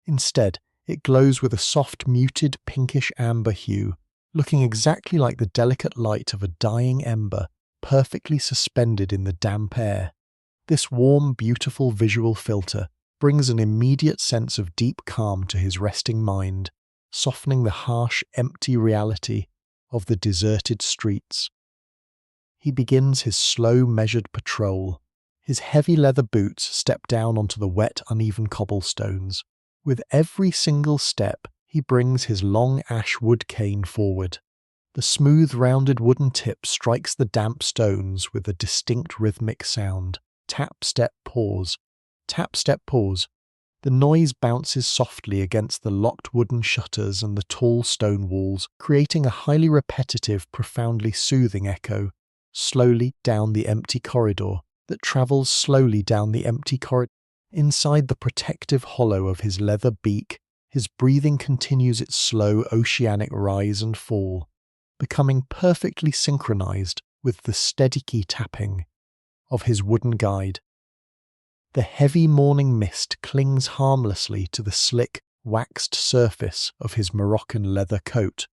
Instead, it glows with a soft, muted, pinkish amber hue, looking exactly like the delicate light of a dying ember, perfectly suspended in the damp air. This warm, beautiful visual filter brings an immediate sense of deep calm to his resting mind, softening the harsh, empty reality of the deserted streets. He begins his slow, measured patrol. His heavy leather boots step down onto the wet, uneven cobblestones. With every single step, he brings his long ash wood cane forward. The smooth, rounded wooden tip strikes the damp stones with a distinct rhythmic sound. Tap, step, pause. Tap, step, pause. The noise bounces softly against the locked wooden shutters and the tall stone walls, creating a highly repetitive, profoundly soothing echo. Slowly down the empty corridor, that travels slowly down the empty corridor. Inside the protective hollow of his leather beak, his breathing continues its slow oceanic rise and fall, becoming perfectly synchronized with the steady tapping of his wooden guide. The heavy morning mist clings harmlessly to the slick, waxed surface of his Moroccan leather coat.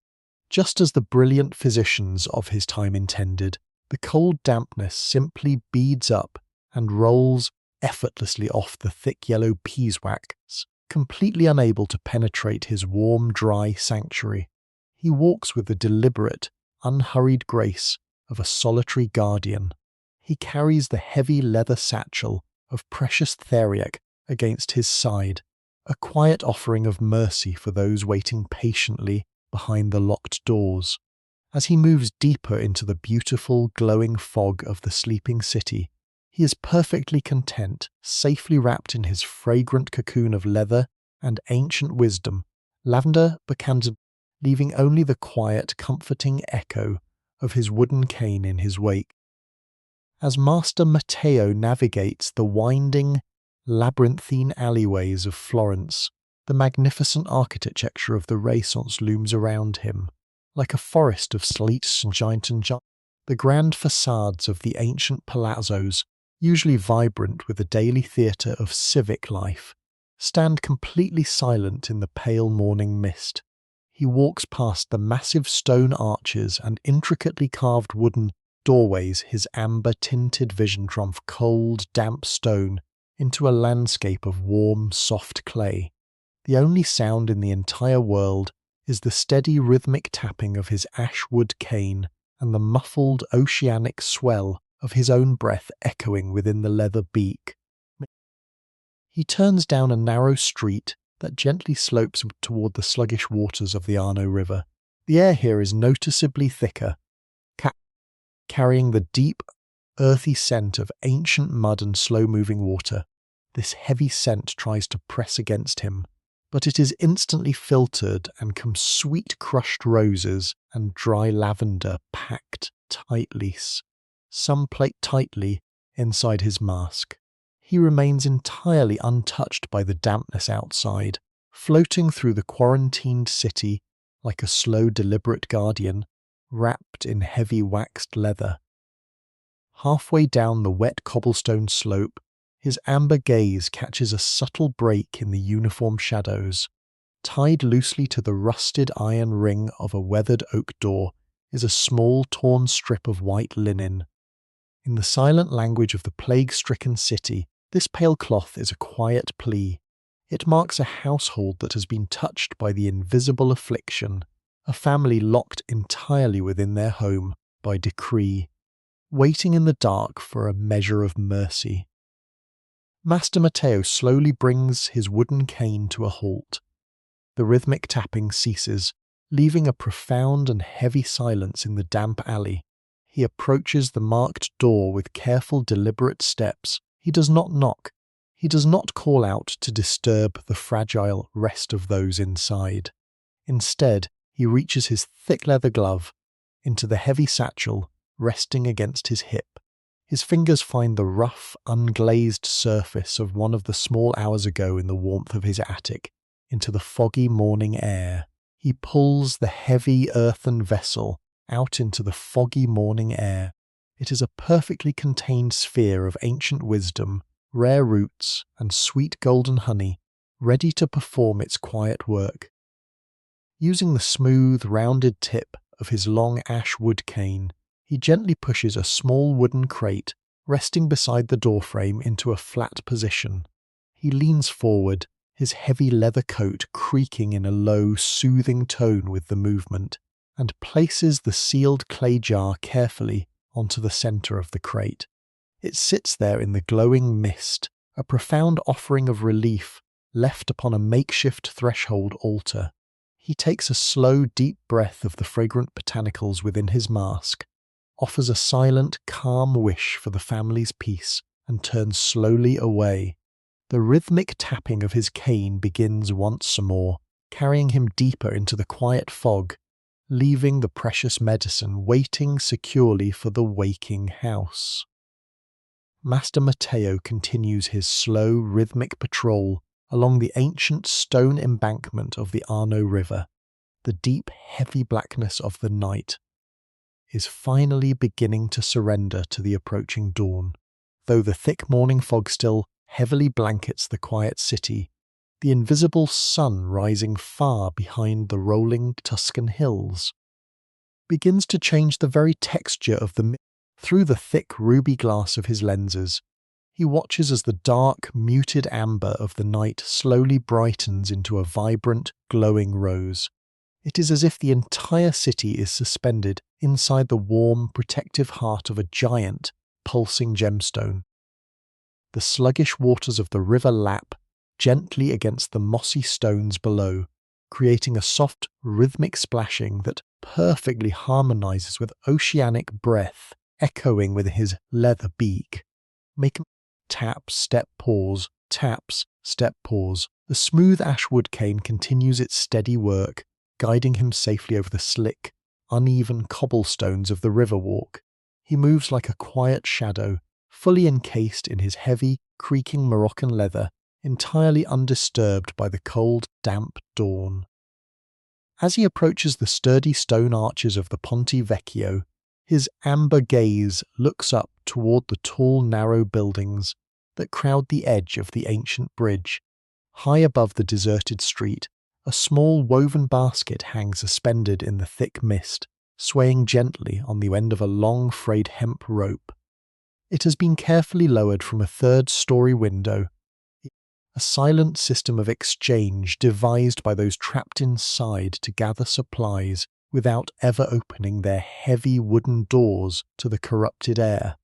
Just as the brilliant physicians of his time intended, the cold dampness simply beads up and rolls effortlessly off the thick yellow beeswax, completely unable to penetrate his warm, dry sanctuary. He walks with the deliberate, unhurried grace of a solitary guardian. He carries the heavy leather satchel of precious Theriac against his side, a quiet offering of mercy for those waiting patiently behind the locked doors. As he moves deeper into the beautiful, glowing fog of the sleeping city, he is perfectly content, safely wrapped in his fragrant cocoon of leather and ancient wisdom, lavender bacans, leaving only the quiet, comforting echo of his wooden cane in his wake. As Master Matteo navigates the winding, labyrinthine alleyways of Florence, the magnificent architecture of the Renaissance looms around him, like a forest of slates and giant. The grand facades of the ancient palazzos, usually vibrant with a daily theatre of civic life, stand completely silent in the pale morning mist. He walks past the massive stone arches and intricately carved wooden doorways, his amber-tinted vision from cold, damp stone into a landscape of warm, soft clay. The only sound in the entire world is the steady rhythmic tapping of his ash-wood cane and the muffled oceanic swell of his own breath echoing within the leather beak. He turns down a narrow street that gently slopes toward the sluggish waters of the Arno River. The air here is noticeably thicker, carrying the deep, earthy scent of ancient mud and slow-moving water. This heavy scent tries to press against him, but it is instantly filtered and comes sweet crushed roses and dry lavender packed tightly inside his mask. He remains entirely untouched by the dampness outside, floating through the quarantined city like a slow, deliberate guardian, wrapped in heavy waxed leather. Halfway down the wet cobblestone slope, his amber gaze catches a subtle break in the uniform shadows. Tied loosely to the rusted iron ring of a weathered oak door is a small torn strip of white linen. In the silent language of the plague-stricken city, this pale cloth is a quiet plea. It marks a household that has been touched by the invisible affliction, a family locked entirely within their home by decree, waiting in the dark for a measure of mercy. Master Matteo slowly brings his wooden cane to a halt. The rhythmic tapping ceases, leaving a profound and heavy silence in the damp alley. He approaches the marked door with careful, deliberate steps. He does not knock. He does not call out to disturb the fragile rest of those inside. Instead, he reaches his thick leather glove into the heavy satchel resting against his hip. His fingers find the rough, unglazed surface of one of the small hours ago in the warmth of his attic into the foggy morning air. He pulls the heavy earthen vessel out into the foggy morning air. It is a perfectly contained sphere of ancient wisdom, rare roots, and sweet golden honey, ready to perform its quiet work. Using the smooth, rounded tip of his long ash wood cane, he gently pushes a small wooden crate resting beside the doorframe into a flat position. He leans forward, his heavy leather coat creaking in a low, soothing tone with the movement, and places the sealed clay jar carefully onto the centre of the crate. It sits there in the glowing mist, a profound offering of relief left upon a makeshift threshold altar. He takes a slow, deep breath of the fragrant botanicals within his mask, offers a silent, calm wish for the family's peace, and turns slowly away. The rhythmic tapping of his cane begins once more, carrying him deeper into the quiet fog, leaving the precious medicine waiting securely for the waking house. Master Matteo continues his slow, rhythmic patrol along the ancient stone embankment of the Arno River. The deep, heavy blackness of the night is finally beginning to surrender to the approaching dawn. Though the thick morning fog still heavily blankets the quiet city, the invisible sun rising far behind the rolling Tuscan hills begins to change the very texture of the mist. Through the thick ruby glass of his lenses, he watches as the dark, muted amber of the night slowly brightens into a vibrant, glowing rose. It is as if the entire city is suspended inside the warm, protective heart of a giant, pulsing gemstone. The sluggish waters of the river lap gently against the mossy stones below, creating a soft, rhythmic splashing that perfectly harmonizes with oceanic breath echoing with his leather beak. Make tap, step, pause, taps, step, pause. The smooth ash wood cane continues its steady work, guiding him safely over the slick, uneven cobblestones of the river walk. He moves like a quiet shadow, fully encased in his heavy, creaking Moroccan leather, entirely undisturbed by the cold, damp dawn. As he approaches the sturdy stone arches of the Ponte Vecchio, his amber gaze looks up toward the tall, narrow buildings that crowd the edge of the ancient bridge. High above the deserted street, a small woven basket hangs suspended in the thick mist, swaying gently on the end of a long frayed hemp rope. It has been carefully lowered from a third-story window, a silent system of exchange devised by those trapped inside to gather supplies without ever opening their heavy wooden doors to the corrupted air.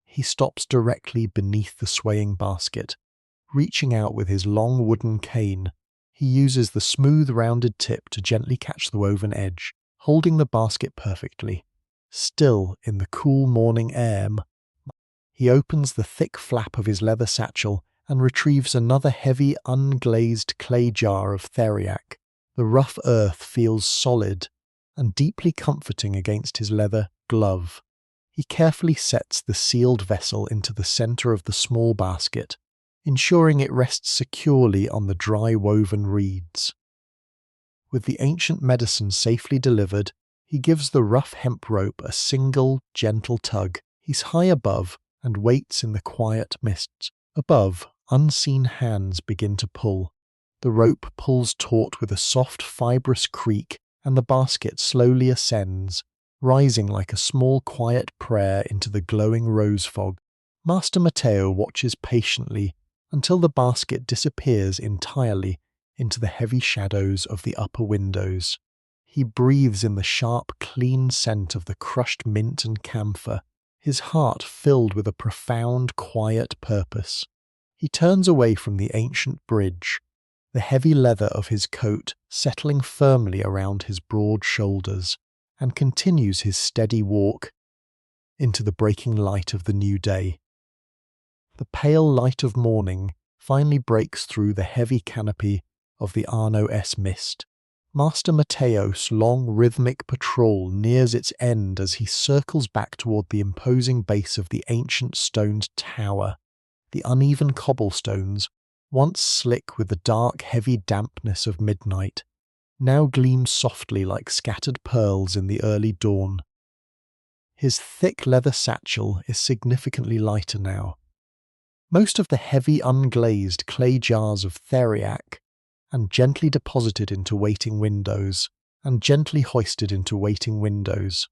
He stops directly beneath the swaying basket. Reaching out with his long wooden cane, he uses the smooth rounded tip to gently catch the woven edge, holding the basket perfectly. Still in the cool morning air, he opens the thick flap of his leather satchel and retrieves another heavy, unglazed clay jar of Theriac. The rough earth feels solid and deeply comforting against his leather glove. He carefully sets the sealed vessel into the centre of the small basket, ensuring it rests securely on the dry woven reeds. With the ancient medicine safely delivered, he gives the rough hemp rope a single, gentle tug. He's high above and waits in the quiet mists. Above, unseen hands begin to pull. The rope pulls taut with a soft, fibrous creak, and the basket slowly ascends, rising like a small, quiet prayer into the glowing rose fog. Master Matteo watches patiently until the basket disappears entirely into the heavy shadows of the upper windows. He breathes in the sharp, clean scent of the crushed mint and camphor, his heart filled with a profound, quiet purpose. He turns away from the ancient bridge, the heavy leather of his coat settling firmly around his broad shoulders, and continues his steady walk into the breaking light of the new day. The pale light of morning finally breaks through the heavy canopy of the Arno mist, Master Matteo's long rhythmic patrol nears its end as he circles back toward the imposing base of the ancient stoned tower. The uneven cobblestones, once slick with the dark, heavy dampness of midnight, now gleam softly like scattered pearls in the early dawn. His thick leather satchel is significantly lighter now. Most of the heavy unglazed clay jars of Theriac, and gently deposited into waiting windows, and gently hoisted into waiting windows.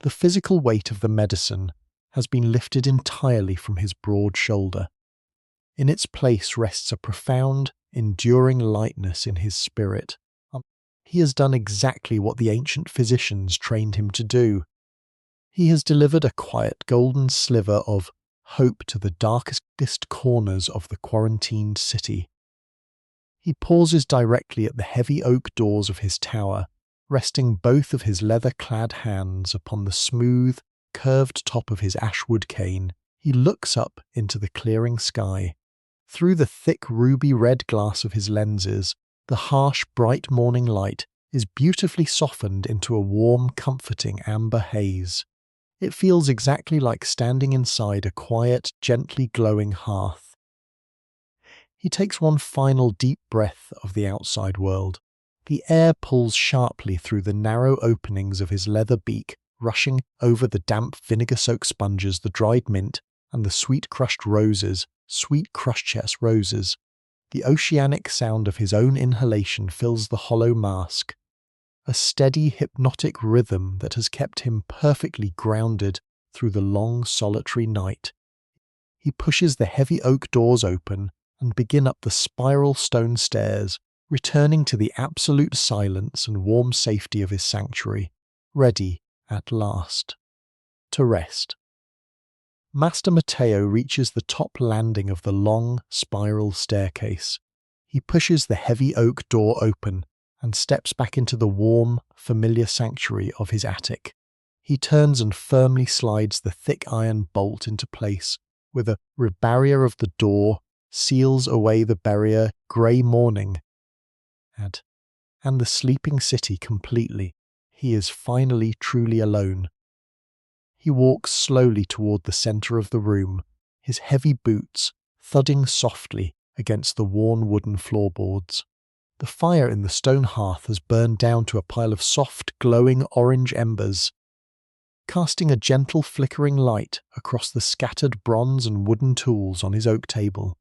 The physical weight of the medicine has been lifted entirely from his broad shoulder. In its place rests a profound, enduring lightness in his spirit. He has done exactly what the ancient physicians trained him to do. He has delivered a quiet golden sliver of hope to the darkest corners of the quarantined city. He pauses directly at the heavy oak doors of his tower, resting both of his leather-clad hands upon the smooth, curved top of his ashwood cane. He looks up into the clearing sky. Through the thick ruby-red glass of his lenses, the harsh, bright morning light is beautifully softened into a warm, comforting amber haze. It feels exactly like standing inside a quiet, gently glowing hearth. He takes one final deep breath of the outside world. The air pulls sharply through the narrow openings of his leather beak, rushing over the damp vinegar-soaked sponges, the dried mint, and the sweet crushed chest roses. The oceanic sound of his own inhalation fills the hollow mask, a steady, hypnotic rhythm that has kept him perfectly grounded through the long, solitary night. He pushes the heavy oak doors open and begin up the spiral stone stairs, returning to the absolute silence and warm safety of his sanctuary, ready, at last, to rest. Master Matteo reaches the top landing of the long, spiral staircase. He pushes the heavy oak door open and steps back into the warm, familiar sanctuary of his attic. He turns and firmly slides the thick iron bolt into place, with a barrier of the door seals away the barrier grey morning and the sleeping city completely. He is finally truly alone. He walks slowly toward the centre of the room, his heavy boots thudding softly against the worn wooden floorboards. The fire in the stone hearth has burned down to a pile of soft, glowing orange embers, casting a gentle flickering light across the scattered bronze and wooden tools on his oak table.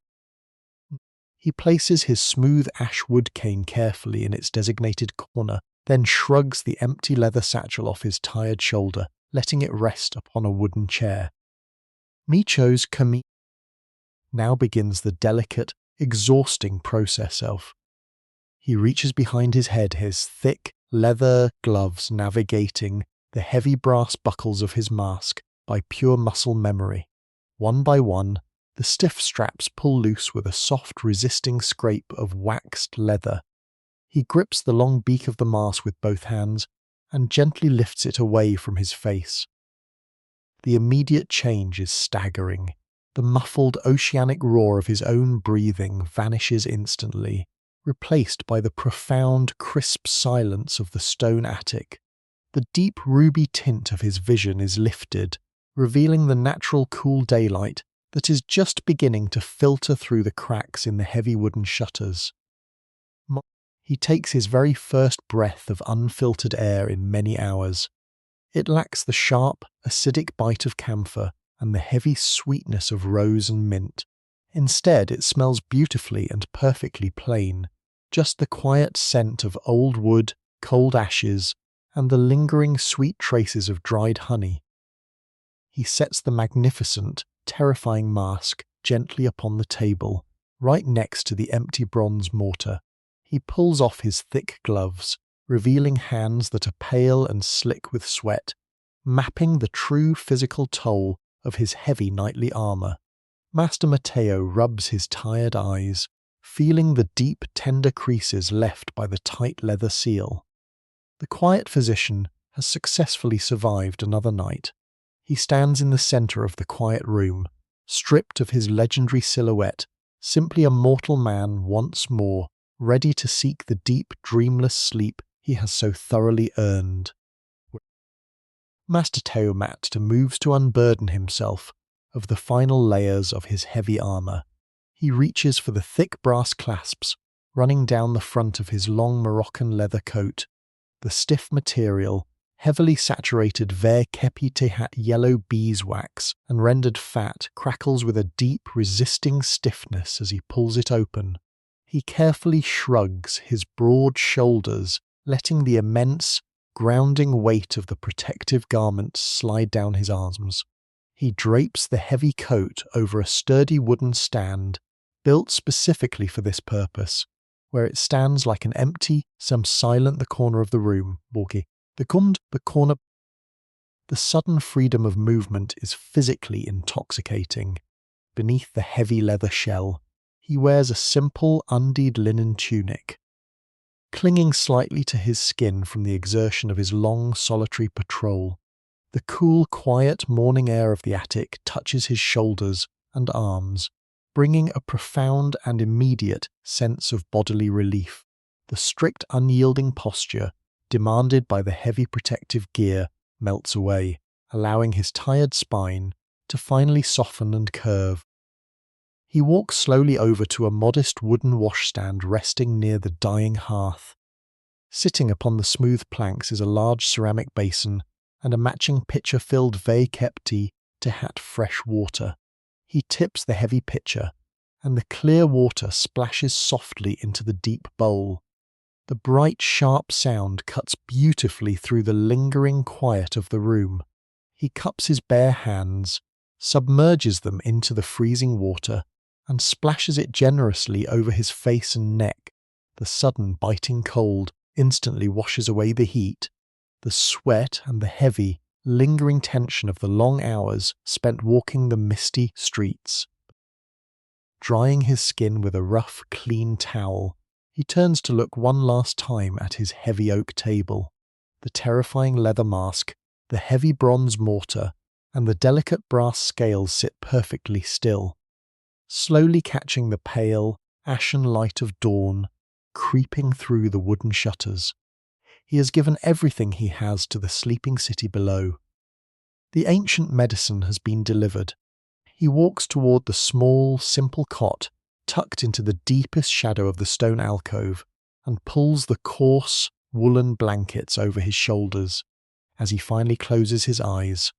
He places his smooth ashwood cane carefully in its designated corner, then shrugs the empty leather satchel off his tired shoulder, letting it rest upon a wooden chair. Micho's commis now begins the delicate, exhausting process of. He reaches behind his head, his thick leather gloves navigating the heavy brass buckles of his mask by pure muscle memory. One by one, the stiff straps pull loose with a soft, resisting scrape of waxed leather. He grips the long beak of the mask with both hands and gently lifts it away from his face. The immediate change is staggering. The muffled oceanic roar of his own breathing vanishes instantly, replaced by the profound, crisp silence of the stone attic. The deep ruby tint of his vision is lifted, revealing the natural cool daylight that is just beginning to filter through the cracks in the heavy wooden shutters. He takes his very first breath of unfiltered air in many hours. It lacks the sharp, acidic bite of camphor and the heavy sweetness of rose and mint. Instead, it smells beautifully and perfectly plain, just the quiet scent of old wood, cold ashes, and the lingering sweet traces of dried honey. He sets the magnificent, terrifying mask gently upon the table, right next to the empty bronze mortar. He pulls off his thick gloves, revealing hands that are pale and slick with sweat, mapping the true physical toll of his heavy nightly armour. Master Matteo rubs his tired eyes, feeling the deep, tender creases left by the tight leather seal. The quiet physician has successfully survived another night. He stands in the centre of the quiet room, stripped of his legendary silhouette, simply a mortal man once more, ready to seek the deep, dreamless sleep he he has so thoroughly earned. Master Matteo moves to unburden himself of the final layers of his heavy armour. He reaches for the thick brass clasps running down the front of his long Moroccan leather coat. The stiff material, heavily saturated Theriac yellow beeswax and rendered fat, crackles with a deep, resisting stiffness as he pulls it open. He carefully shrugs his broad shoulders, letting the immense, grounding weight of the protective garment slide down his arms. He drapes the heavy coat over a sturdy wooden stand, built specifically for this purpose, where it stands like an empty, silent corner of the room. The corner. The sudden freedom of movement is physically intoxicating. Beneath the heavy leather shell, he wears a simple, undied linen tunic. Clinging slightly to his skin from the exertion of his long, solitary patrol, the cool, quiet morning air of the attic touches his shoulders and arms, bringing a profound and immediate sense of bodily relief. The strict, unyielding posture demanded by the heavy protective gear melts away, allowing his tired spine to finally soften and curve. He walks slowly over to a modest wooden washstand resting near the dying hearth. Sitting upon the smooth planks is a large ceramic basin and a matching pitcher-filled Theriac to hat fresh water. He tips the heavy pitcher, and the clear water splashes softly into the deep bowl. The bright, sharp sound cuts beautifully through the lingering quiet of the room. He cups his bare hands, submerges them into the freezing water, and splashes it generously over his face and neck. The sudden biting cold instantly washes away the heat, the sweat and the heavy, lingering tension of the long hours spent walking the misty streets. Drying his skin with a rough, clean towel, he turns to look one last time at his heavy oak table. The terrifying leather mask, the heavy bronze mortar, and the delicate brass scales sit perfectly still, slowly catching the pale, ashen light of dawn creeping through the wooden shutters. He has given everything he has to the sleeping city below. The ancient medicine has been delivered. He walks toward the small, simple cot tucked into the deepest shadow of the stone alcove and pulls the coarse, woolen blankets over his shoulders as he finally closes his eyes.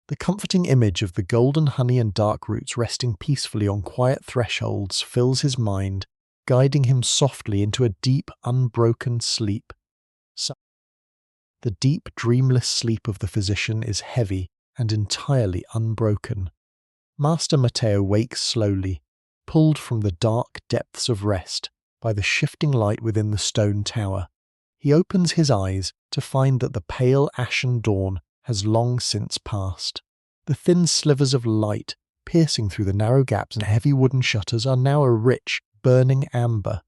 The comforting image of the golden honey and dark roots resting peacefully on quiet thresholds fills his mind, guiding him softly into a deep, unbroken sleep. The deep, dreamless sleep of the physician is heavy and entirely unbroken. Master Matteo wakes slowly, pulled from the dark depths of rest by the shifting light within the stone tower. He opens his eyes to find that the pale ashen dawn has long since passed. The thin slivers of light piercing through the narrow gaps and heavy wooden shutters are now a rich, burning amber.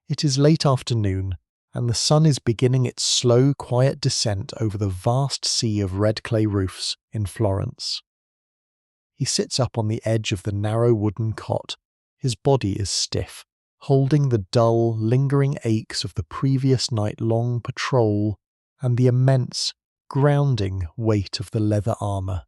It is late afternoon, and the sun is beginning its slow, quiet descent over the vast sea of red clay roofs in Florence. He sits up on the edge of the narrow wooden cot. His body is stiff, holding the dull, lingering aches of the previous night-long patrol and the immense, grounding weight of the leather armour.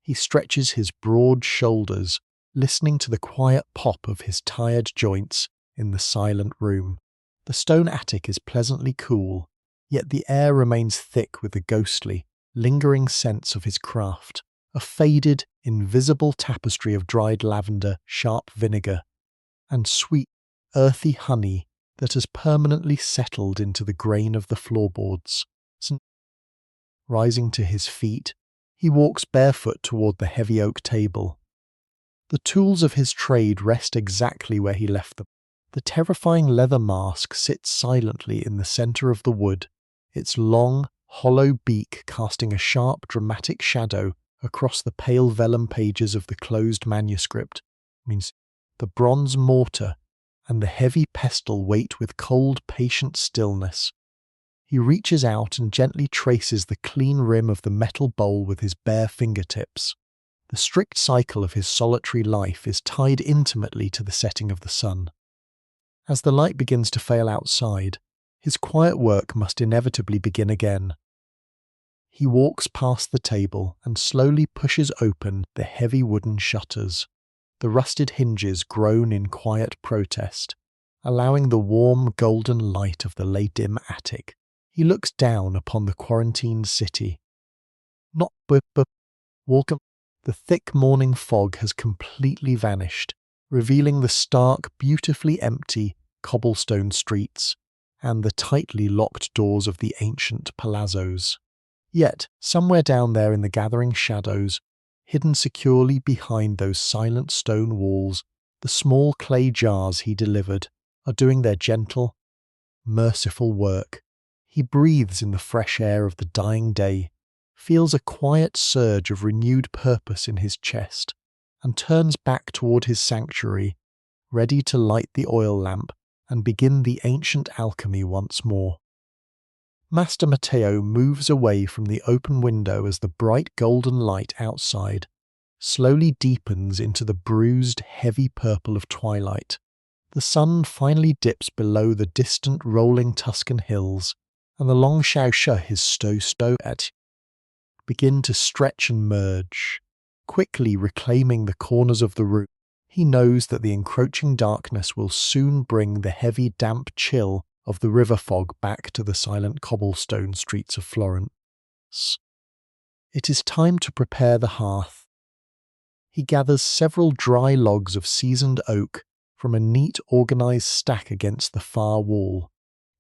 He stretches his broad shoulders, listening to the quiet pop of his tired joints in the silent room. The stone attic is pleasantly cool, yet the air remains thick with the ghostly, lingering sense of his craft, a faded, invisible tapestry of dried lavender, sharp vinegar, and sweet, earthy honey that has permanently settled into the grain of the floorboards. Rising to his feet, he walks barefoot toward the heavy oak table. The tools of his trade rest exactly where he left them. The terrifying leather mask sits silently in the centre of the wood, its long, hollow beak casting a sharp, dramatic shadow across the pale vellum pages of the closed manuscript. The bronze mortar and the heavy pestle wait with cold, patient stillness. He reaches out and gently traces the clean rim of the metal bowl with his bare fingertips. The strict cycle of his solitary life is tied intimately to the setting of the sun. As the light begins to fail outside, His quiet work must inevitably begin again. He walks past the table and slowly pushes open the heavy wooden shutters. The rusted hinges groan in quiet protest, allowing the warm golden light of the late-dim attic. He looks down upon the quarantined city. Not welcome. The thick morning fog has completely vanished, revealing the stark, beautifully empty cobblestone streets and the tightly locked doors of the ancient palazzos. Yet, somewhere down there in the gathering shadows, hidden securely behind those silent stone walls, the small clay jars he delivered are doing their gentle, merciful work. He breathes in the fresh air of the dying day, feels a quiet surge of renewed purpose in his chest, and turns back toward his sanctuary, ready to light the oil lamp and begin the ancient alchemy once more. Master Matteo moves away from the open window as the bright golden light outside slowly deepens into the bruised, heavy purple of twilight. The sun finally dips below the distant rolling Tuscan hills, and the long shaosha his sto at begin to stretch and merge, quickly reclaiming the corners of the room. He knows that the encroaching darkness will soon bring the heavy, damp chill of the river fog back to the silent cobblestone streets of Florence. It is time to prepare the hearth. He gathers several dry logs of seasoned oak from a neat, organized stack against the far wall.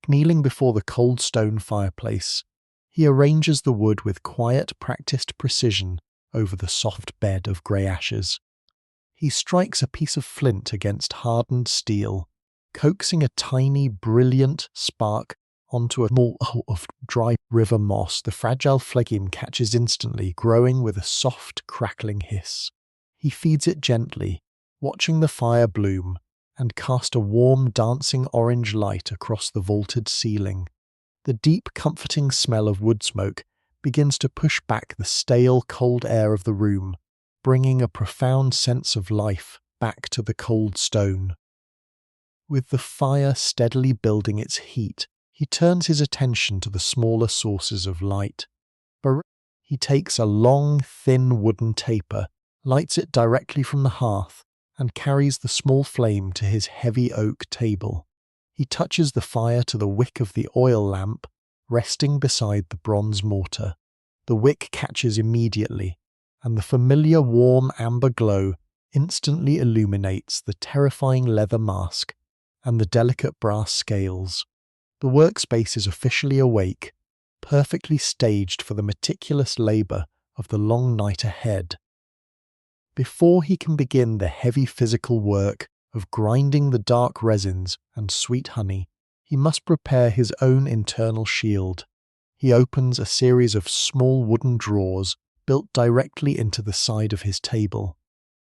Kneeling before the cold stone fireplace, he arranges the wood with quiet, practiced precision over the soft bed of grey ashes. He strikes a piece of flint against hardened steel, coaxing a tiny, brilliant spark onto a small of dry river moss. The fragile flame catches instantly, growing with a soft, crackling hiss. He feeds it gently, watching the fire bloom and cast a warm, dancing orange light across the vaulted ceiling. The deep, comforting smell of wood smoke begins to push back the stale, cold air of the room, bringing a profound sense of life back to the cold stone. With the fire steadily building its heat, he turns his attention to the smaller sources of light. He takes a long, thin wooden taper, lights it directly from the hearth, and carries the small flame to his heavy oak table. He touches the fire to the wick of the oil lamp, resting beside the bronze mortar. The wick catches immediately, and the familiar warm amber glow instantly illuminates the terrifying leather mask and the delicate brass scales. The workspace is officially awake, perfectly staged for the meticulous labour of the long night ahead. Before he can begin the heavy physical work of grinding the dark resins and sweet honey, he must prepare his own internal shield. He opens a series of small wooden drawers built directly into the side of his table.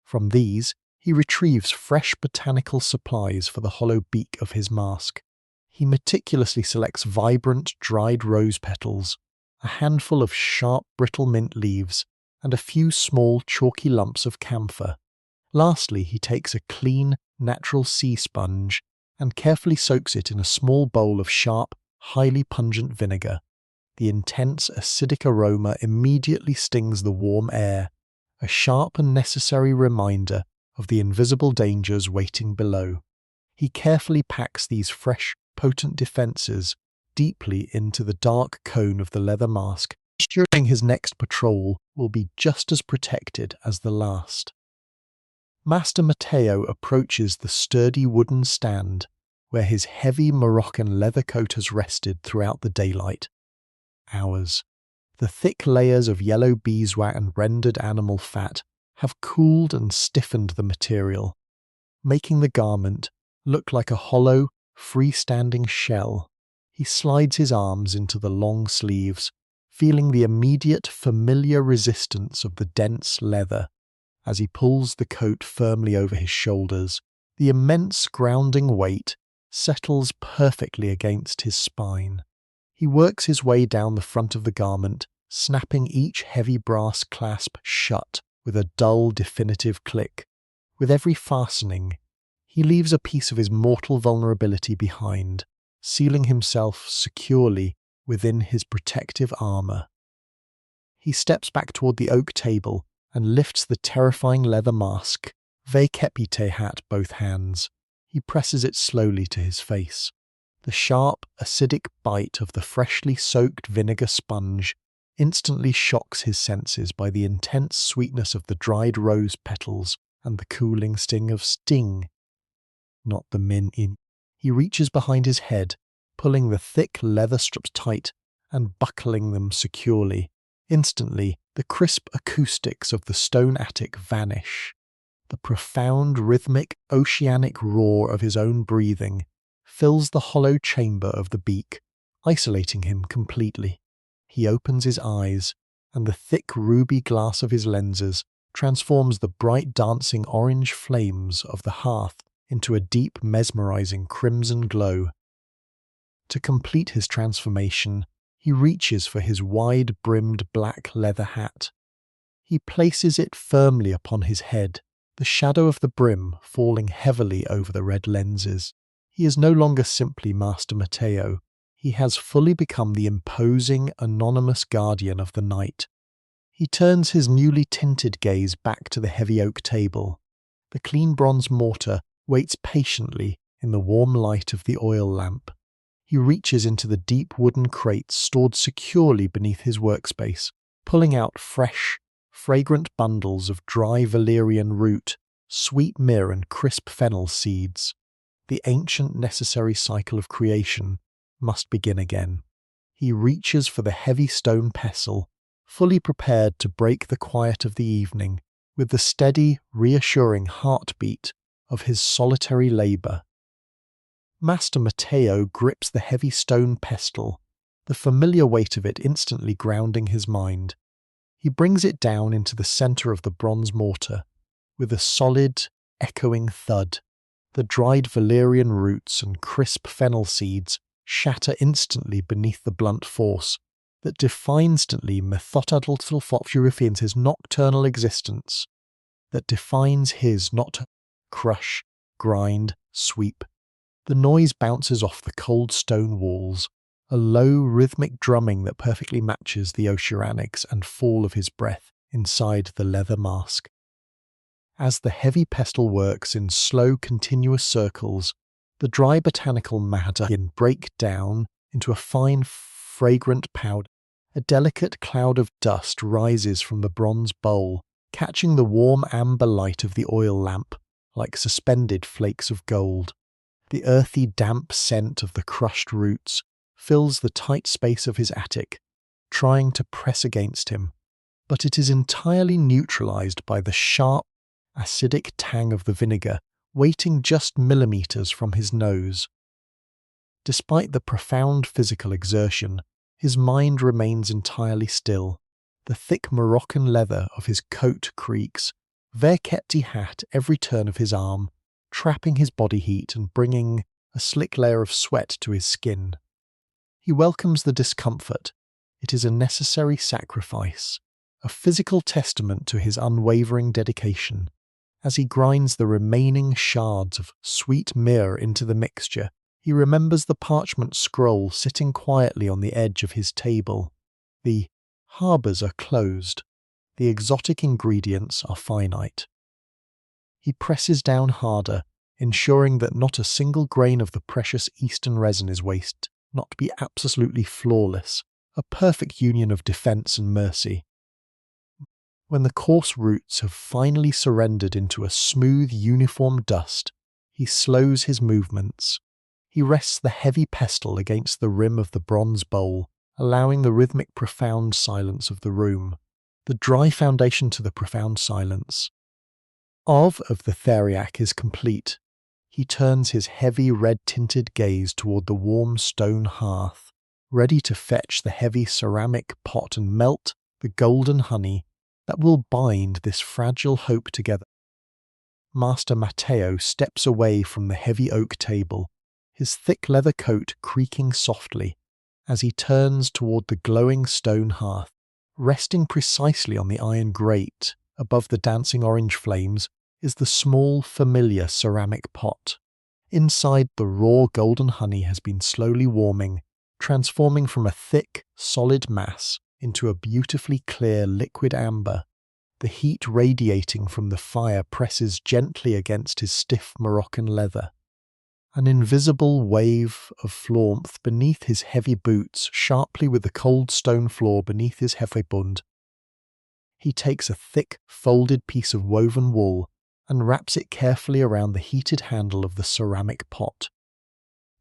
From these, he retrieves fresh botanical supplies for the hollow beak of his mask. He meticulously selects vibrant, dried rose petals, a handful of sharp, brittle mint leaves, and a few small, chalky lumps of camphor. Lastly, he takes a clean, natural sea sponge and carefully soaks it in a small bowl of sharp, highly pungent vinegar. The intense, acidic aroma immediately stings the warm air, a sharp and necessary reminder of the invisible dangers waiting below. He carefully packs these fresh, potent defences deeply into the dark cone of the leather mask. During his next patrol will be just as protected as the last. Master Matteo approaches the sturdy wooden stand where his heavy Moroccan leather coat has rested throughout the daylight. Hours. The thick layers of yellow beeswax and rendered animal fat have cooled and stiffened the material, making the garment look like a hollow, freestanding shell. He slides his arms into the long sleeves, feeling the immediate familiar resistance of the dense leather. As he pulls the coat firmly over his shoulders, the immense grounding weight settles perfectly against his spine. He works his way down the front of the garment, snapping each heavy brass clasp shut with a dull, definitive click. With every fastening, he leaves a piece of his mortal vulnerability behind, sealing himself securely within his protective armour. He steps back toward the oak table and lifts the terrifying leather mask, vacépité hat, both hands. He presses it slowly to his face. The sharp, acidic bite of the freshly soaked vinegar sponge instantly shocks his senses by the intense sweetness of the dried rose petals and the cooling sting of sting, not the min in. He reaches behind his head, pulling the thick leather strips tight and buckling them securely. Instantly, the crisp acoustics of the stone attic vanish. The profound, rhythmic, oceanic roar of his own breathing fills the hollow chamber of the beak, isolating him completely. He opens his eyes, and the thick ruby glass of his lenses transforms the bright dancing orange flames of the hearth into a deep, mesmerizing crimson glow. To complete his transformation, he reaches for his wide-brimmed black leather hat. He places it firmly upon his head, the shadow of the brim falling heavily over the red lenses. He is no longer simply Master Matteo. He has fully become the imposing, anonymous guardian of the night. He turns his newly tinted gaze back to the heavy oak table. The clean bronze mortar waits patiently in the warm light of the oil lamp. He reaches into the deep wooden crates stored securely beneath his workspace, pulling out fresh, fragrant bundles of dry valerian root, sweet myrrh and crisp fennel seeds. The ancient necessary cycle of creation must begin again. He reaches for the heavy stone pestle, fully prepared to break the quiet of the evening with the steady, reassuring heartbeat of his solitary labour. Master Matteo grips the heavy stone pestle, the familiar weight of it instantly grounding his mind. He brings it down into the centre of the bronze mortar, with a solid, echoing thud. The dried valerian roots and crisp fennel seeds shatter instantly beneath the blunt force that instantly purifies his nocturnal existence, that defines his not crush, grind, sweep. The noise bounces off the cold stone walls, a low rhythmic drumming that perfectly matches the oceanics and fall of his breath inside the leather mask. As the heavy pestle works in slow, continuous circles, the dry botanical matter break down into a fine, fragrant powder. A delicate cloud of dust rises from the bronze bowl, catching the warm amber light of the oil lamp like suspended flakes of gold. The earthy, damp scent of the crushed roots fills the tight space of his attic, trying to press against him, but it is entirely neutralized by the sharp, acidic tang of the vinegar waiting just millimeters from his nose. Despite the profound physical exertion, his mind remains entirely still. The thick Moroccan leather of his coat creaks, vacépité hat every turn of his arm, trapping his body heat and bringing a slick layer of sweat to his skin. He welcomes the discomfort. It is a necessary sacrifice, a physical testament to his unwavering dedication. As he grinds the remaining shards of sweet myrrh into the mixture, he remembers the parchment scroll sitting quietly on the edge of his table. The harbours are closed. The exotic ingredients are finite. He presses down harder, ensuring that not a single grain of the precious Eastern resin is wasted, not to be absolutely flawless, a perfect union of defence and mercy. When the coarse roots have finally surrendered into a smooth, uniform dust, he slows his movements. He rests the heavy pestle against the rim of the bronze bowl, allowing the rhythmic, profound silence of the room. The dry foundation to the profound silence of the Theriac is complete. He turns his heavy, red-tinted gaze toward the warm stone hearth, ready to fetch the heavy ceramic pot and melt the golden honey that will bind this fragile hope together. Master Matteo steps away from the heavy oak table, his thick leather coat creaking softly as he turns toward the glowing stone hearth. Resting precisely on the iron grate above the dancing orange flames is the small, familiar ceramic pot. Inside, the raw golden honey has been slowly warming, transforming from a thick, solid mass into a beautifully clear liquid amber. The heat radiating from the fire presses gently against his stiff Moroccan leather. An invisible wave of warmth beneath his heavy boots, sharply with the cold stone floor beneath his hefebund. He takes a thick, folded piece of woven wool and wraps it carefully around the heated handle of the ceramic pot.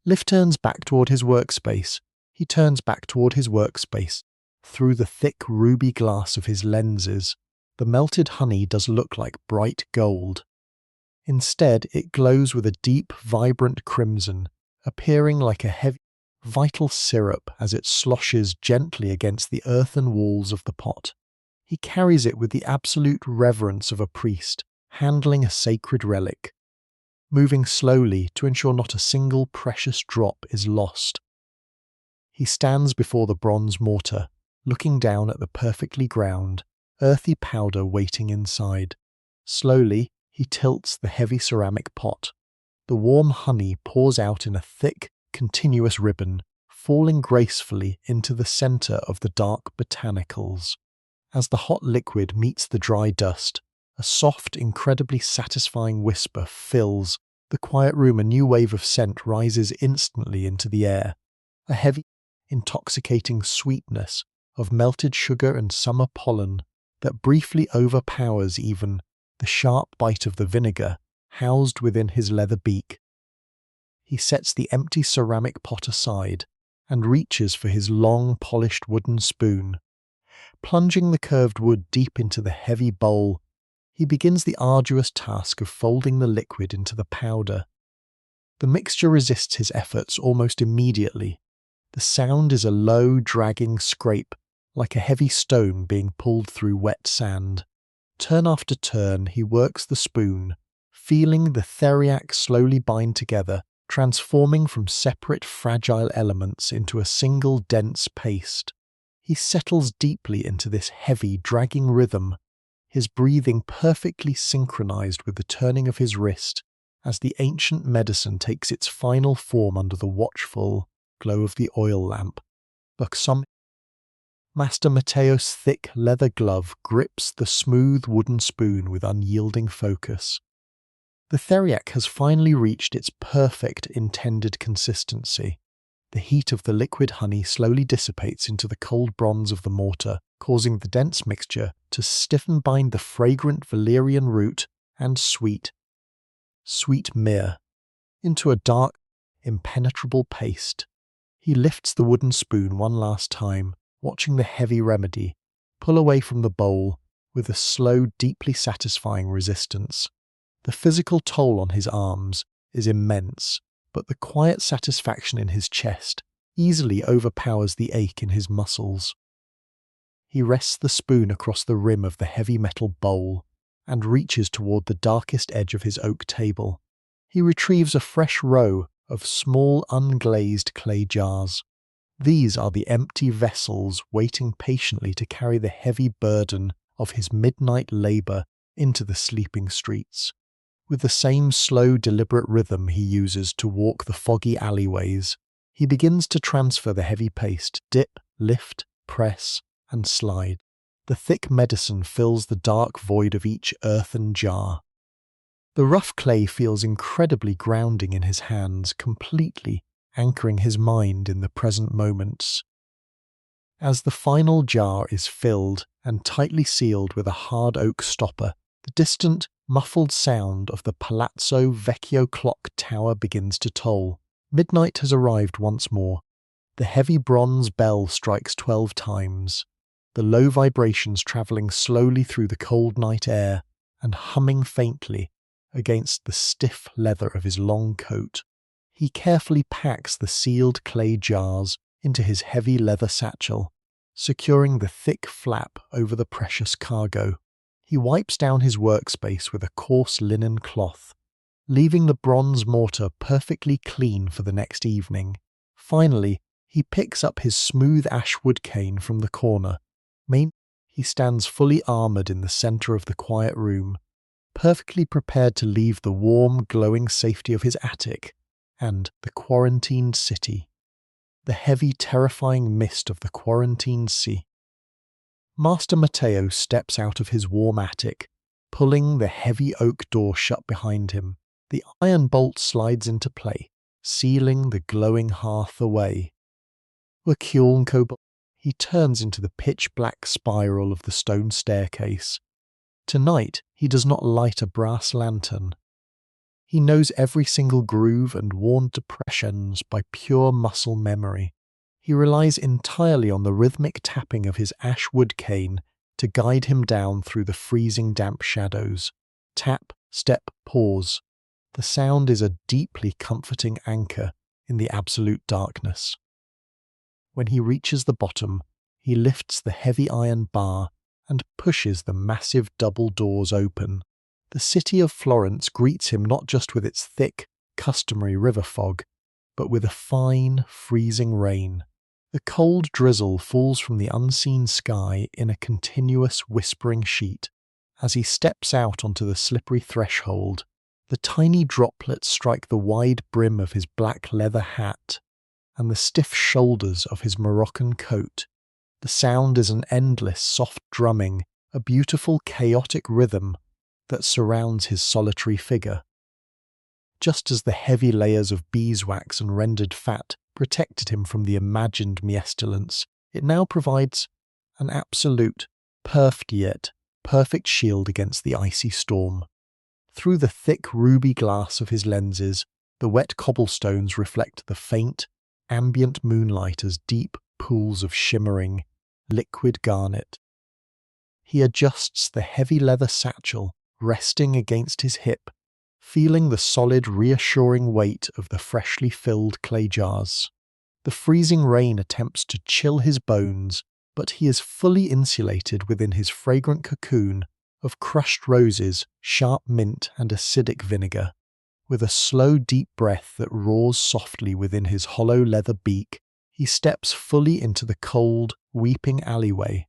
Liv turns back toward his workspace. He turns back toward his workspace. Through the thick ruby glass of his lenses, the melted honey does look like bright gold. Instead, it glows with a deep, vibrant crimson, appearing like a heavy, vital syrup as it sloshes gently against the earthen walls of the pot. He carries it with the absolute reverence of a priest, handling a sacred relic, moving slowly to ensure not a single precious drop is lost. He stands before the bronze mortar, looking down at the perfectly ground, earthy powder waiting inside. Slowly, he tilts the heavy ceramic pot. The warm honey pours out in a thick, continuous ribbon, falling gracefully into the center of the dark botanicals. As the hot liquid meets the dry dust, a soft, incredibly satisfying whisper fills the quiet room. A new wave of scent rises instantly into the air, a heavy, intoxicating sweetness of melted sugar and summer pollen that briefly overpowers even the sharp bite of the vinegar housed within his leather beak. He sets the empty ceramic pot aside and reaches for his long, polished wooden spoon. Plunging the curved wood deep into the heavy bowl, he begins the arduous task of folding the liquid into the powder. The mixture resists his efforts almost immediately. The sound is a low, dragging scrape, like a heavy stone being pulled through wet sand. Turn after turn, he works the spoon, feeling the Theriac slowly bind together, transforming from separate, fragile elements into a single dense paste. He settles deeply into this heavy, dragging rhythm, his breathing perfectly synchronized with the turning of his wrist as the ancient medicine takes its final form under the watchful glow of the oil lamp. Master Matteo's thick leather glove grips the smooth wooden spoon with unyielding focus. The Theriac has finally reached its perfect intended consistency. The heat of the liquid honey slowly dissipates into the cold bronze of the mortar, causing the dense mixture to stiffen bind the fragrant valerian root and sweet myrrh into a dark, impenetrable paste. He lifts the wooden spoon one last time, watching the heavy remedy pull away from the bowl with a slow, deeply satisfying resistance. The physical toll on his arms is immense, but the quiet satisfaction in his chest easily overpowers the ache in his muscles. He rests the spoon across the rim of the heavy metal bowl and reaches toward the darkest edge of his oak table. He retrieves a fresh row of small unglazed clay jars. These are the empty vessels waiting patiently to carry the heavy burden of his midnight labor into the sleeping streets. With the same slow, deliberate rhythm he uses to walk the foggy alleyways, he begins to transfer the heavy paste, dip, lift, press, and slide. The thick medicine fills the dark void of each earthen jar. The rough clay feels incredibly grounding in his hands, completely anchoring his mind in the present moments. As the final jar is filled and tightly sealed with a hard oak stopper, the distant, muffled sound of the Palazzo Vecchio clock tower begins to toll. Midnight has arrived once more. The heavy bronze bell strikes 12 times, the low vibrations travelling slowly through the cold night air and humming faintly against the stiff leather of his long coat. He carefully packs the sealed clay jars into his heavy leather satchel, securing the thick flap over the precious cargo. He wipes down his workspace with a coarse linen cloth, leaving the bronze mortar perfectly clean for the next evening. Finally, he picks up his smooth ashwood cane from the corner. He stands fully armoured in the centre of the quiet room, perfectly prepared to leave the warm, glowing safety of his attic and the quarantined city. The heavy, terrifying mist of the quarantined sea. Master Matteo steps out of his warm attic, pulling the heavy oak door shut behind him. The iron bolt slides into play, sealing the glowing hearth away. He turns into the pitch-black spiral of the stone staircase. Tonight he does not light a brass lantern. He knows every single groove and worn depressions by pure muscle memory. He relies entirely on the rhythmic tapping of his ash wood cane to guide him down through the freezing damp shadows. Tap, step, pause. The sound is a deeply comforting anchor in the absolute darkness. When he reaches the bottom, he lifts the heavy iron bar and pushes the massive double doors open. The city of Florence greets him not just with its thick, customary river fog, but with a fine, freezing rain. The cold drizzle falls from the unseen sky in a continuous whispering sheet. As he steps out onto the slippery threshold, the tiny droplets strike the wide brim of his black leather hat and the stiff shoulders of his Moroccan coat. The sound is an endless, soft drumming, a beautiful, chaotic rhythm that surrounds his solitary figure. Just as the heavy layers of beeswax and rendered fat protected him from the imagined pestilence, it now provides an absolute, perfect shield against the icy storm. Through the thick ruby glass of his lenses, the wet cobblestones reflect the faint, ambient moonlight as deep pools of shimmering, liquid garnet. He adjusts the heavy leather satchel resting against his hip, feeling the solid, reassuring weight of the freshly filled clay jars. The freezing rain attempts to chill his bones, but he is fully insulated within his fragrant cocoon of crushed roses, sharp mint, and acidic vinegar. With a slow, deep breath that roars softly within his hollow leather beak, he steps fully into the cold, weeping alleyway.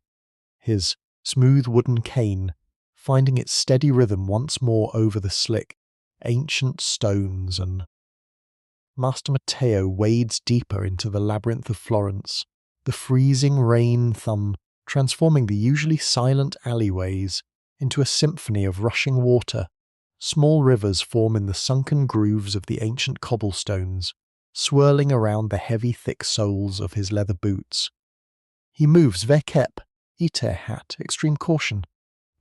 His smooth wooden cane finding its steady rhythm once more over the slick, ancient stones, and Master Matteo wades deeper into the labyrinth of Florence, the freezing rain thumb transforming the usually silent alleyways into a symphony of rushing water. Small rivers form in the sunken grooves of the ancient cobblestones, swirling around the heavy, thick soles of his leather boots. He moves vekep, iter hat, extreme caution.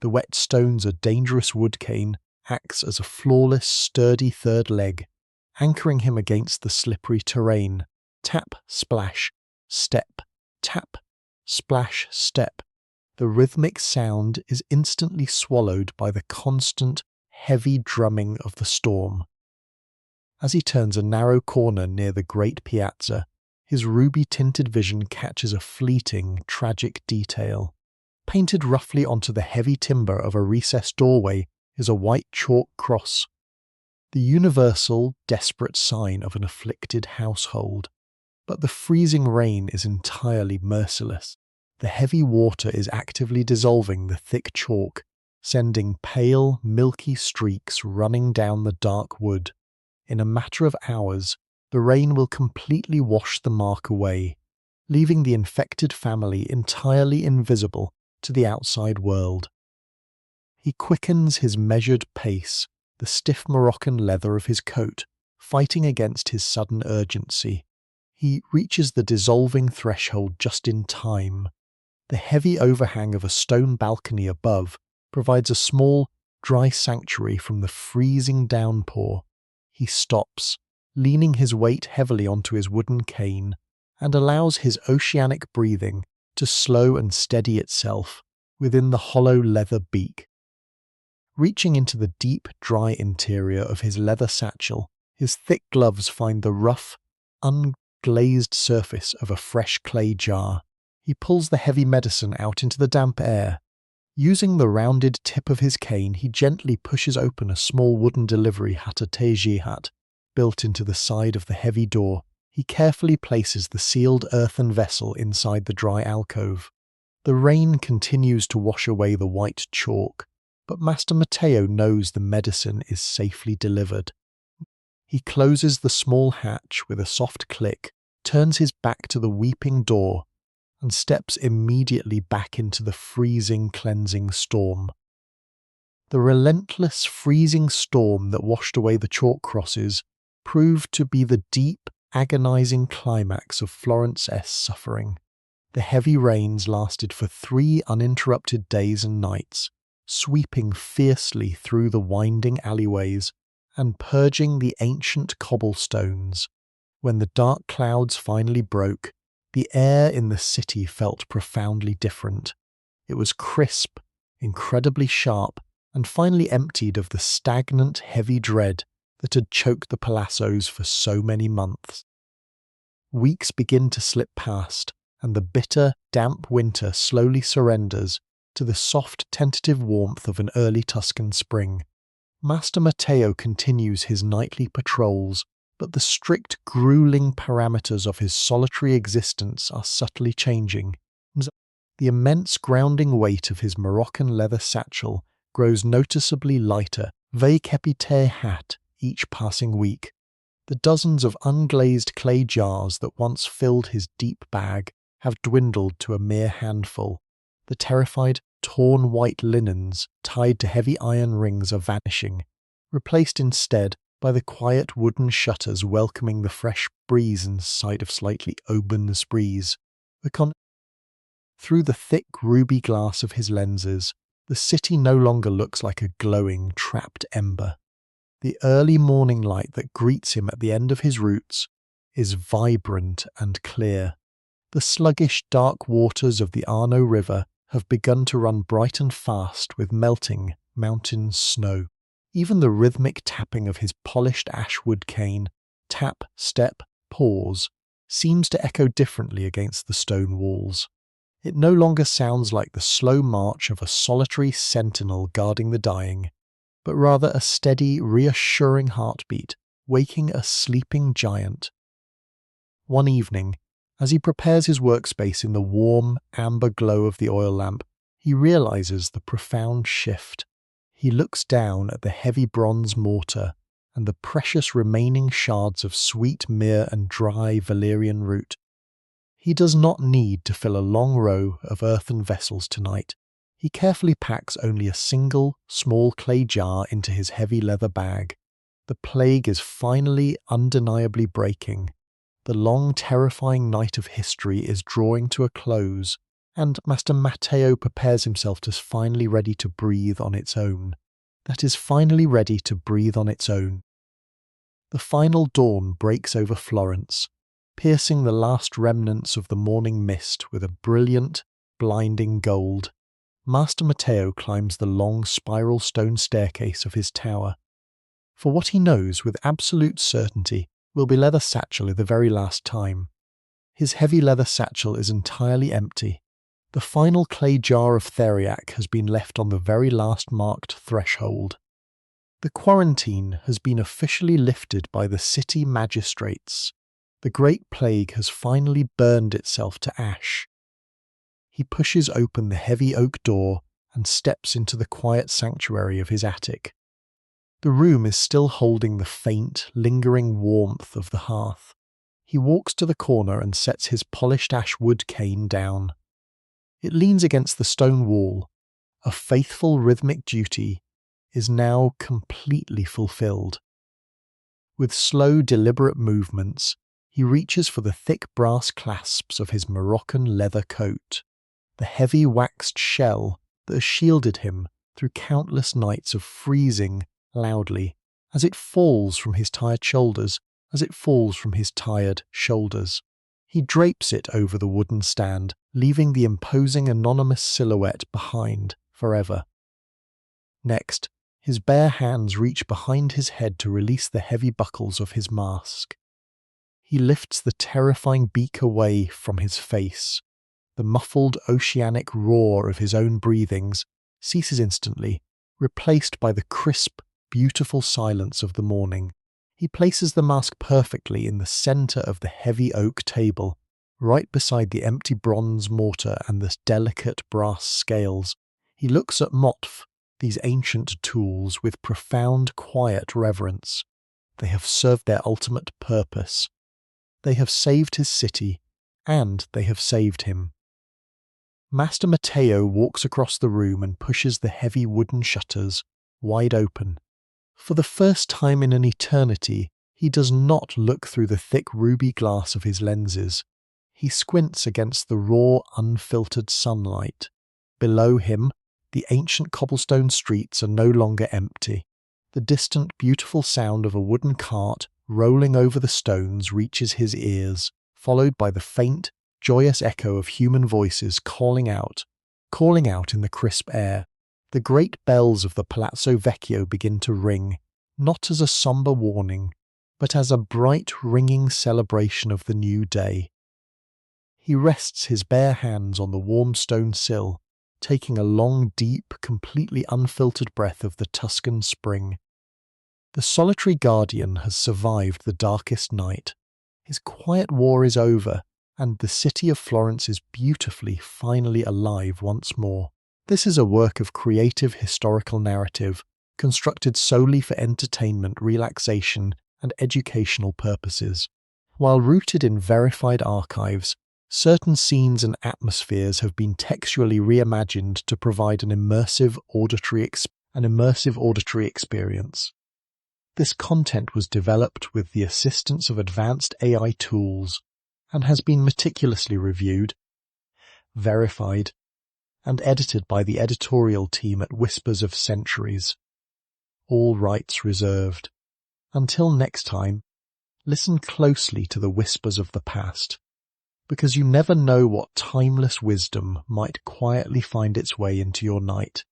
The wet stones a dangerous wood cane acts as a flawless, sturdy third leg, anchoring him against the slippery terrain. Tap, splash, step, tap, splash, step. The rhythmic sound is instantly swallowed by the constant, heavy drumming of the storm. As he turns a narrow corner near the great piazza, his ruby-tinted vision catches a fleeting, tragic detail. Painted roughly onto the heavy timber of a recessed doorway is a white chalk cross, the universal, desperate sign of an afflicted household. But the freezing rain is entirely merciless. The heavy water is actively dissolving the thick chalk, sending pale, milky streaks running down the dark wood. In a matter of hours, the rain will completely wash the mark away, leaving the infected family entirely invisible to the outside world. He quickens his measured pace, the stiff Moroccan leather of his coat fighting against his sudden urgency. He reaches the dissolving threshold just in time. The heavy overhang of a stone balcony above provides a small, dry sanctuary from the freezing downpour. He stops, leaning his weight heavily onto his wooden cane, and allows his oceanic breathing to slow and steady itself within the hollow leather beak. Reaching into the deep, dry interior of his leather satchel, his thick gloves find the rough, unglazed surface of a fresh clay jar. He pulls the heavy medicine out into the damp air. Using the rounded tip of his cane, he gently pushes open a small wooden delivery hat, a teji hat, built into the side of the heavy door. He carefully places the sealed earthen vessel inside the dry alcove. The rain continues to wash away the white chalk, but Master Matteo knows the medicine is safely delivered. He closes the small hatch with a soft click, turns his back to the weeping door, and steps immediately back into the freezing, cleansing storm. The relentless, freezing storm that washed away the chalk crosses proved to be the deep, agonizing climax of Florence's suffering. The heavy rains lasted for 3 uninterrupted days and nights, sweeping fiercely through the winding alleyways and purging the ancient cobblestones. When the dark clouds finally broke, the air in the city felt profoundly different. It was crisp, incredibly sharp, and finally emptied of the stagnant, heavy dread that had choked the palazzos for so many months. Weeks begin to slip past, and the bitter, damp winter slowly surrenders to the soft, tentative warmth of an early Tuscan spring. Master Matteo continues his nightly patrols, but the strict, grueling parameters of his solitary existence are subtly changing. The immense grounding weight of his Moroccan leather satchel grows noticeably lighter, veille-capite hat each passing week. The dozens of unglazed clay jars that once filled his deep bag have dwindled to a mere handful. The terrified, torn white linens tied to heavy iron rings are vanishing, replaced instead by the quiet wooden shutters welcoming the fresh breeze inside of slightly open sprees. Through the thick ruby glass of his lenses, the city no longer looks like a glowing, trapped ember. The early morning light that greets him at the end of his routes is vibrant and clear. The sluggish, dark waters of the Arno River have begun to run bright and fast with melting mountain snow. Even the rhythmic tapping of his polished ashwood cane, tap, step, pause, seems to echo differently against the stone walls. It no longer sounds like the slow march of a solitary sentinel guarding the dying, but rather a steady, reassuring heartbeat waking a sleeping giant. One evening, as he prepares his workspace in the warm, amber glow of the oil lamp, he realizes the profound shift. He looks down at the heavy bronze mortar and the precious remaining shards of sweet myrrh and dry valerian root. He does not need to fill a long row of earthen vessels tonight. He carefully packs only a single, small clay jar into his heavy leather bag. The plague is finally undeniably breaking. The long, terrifying night of history is drawing to a close, and Master Matteo prepares himself to finally ready to breathe on its own. That is finally ready to breathe on its own. The final dawn breaks over Florence, piercing the last remnants of the morning mist with a brilliant, blinding gold. Master Matteo climbs the long spiral stone staircase of his tower. For what he knows with absolute certainty will be leather satchel the very last time. His heavy leather satchel is entirely empty. The final clay jar of Theriac has been left on the very last marked threshold. The quarantine has been officially lifted by the city magistrates. The Great Plague has finally burned itself to ash. He pushes open the heavy oak door and steps into the quiet sanctuary of his attic. The room is still holding the faint, lingering warmth of the hearth. He walks to the corner and sets his polished ashwood cane down. It leans against the stone wall. A faithful rhythmic duty is now completely fulfilled. With slow, deliberate movements, he reaches for the thick brass clasps of his Moroccan leather coat, the heavy waxed shell that has shielded him through countless nights of freezing loudly, as it falls from his tired shoulders, He drapes it over the wooden stand, leaving the imposing anonymous silhouette behind forever. Next, his bare hands reach behind his head to release the heavy buckles of his mask. He lifts the terrifying beak away from his face. The muffled oceanic roar of his own breathings ceases instantly, replaced by the crisp, beautiful silence of the morning. He places the mask perfectly in the centre of the heavy oak table, right beside the empty bronze mortar and the delicate brass scales. He looks at Motf, these ancient tools, with profound, quiet reverence. they have served their ultimate purpose. They have saved his city, and they have saved him. Master Matteo walks across the room and pushes the heavy wooden shutters wide open. For the first time in an eternity, he does not look through the thick ruby glass of his lenses. He squints against the raw, unfiltered sunlight. Below him, the ancient cobblestone streets are no longer empty. The distant, beautiful sound of a wooden cart rolling over the stones reaches his ears, followed by the faint, joyous echo of human voices calling out in the crisp air. The great bells of the Palazzo Vecchio begin to ring, not as a sombre warning, but as a bright, ringing celebration of the new day. He rests his bare hands on the warm stone sill, taking a long, deep, completely unfiltered breath of the Tuscan spring. The solitary guardian has survived the darkest night. His quiet war is over, and the city of Florence is beautifully, finally alive once more. This is a work of creative historical narrative, constructed solely for entertainment, relaxation, and educational purposes. While rooted in verified archives, certain scenes and atmospheres have been textually reimagined to provide an immersive auditory experience. This content was developed with the assistance of advanced AI tools and has been meticulously reviewed, verified, and edited by the editorial team at Whispers of Centuries. All rights reserved. Until next time, listen closely to the whispers of the past, because you never know what timeless wisdom might quietly find its way into your night.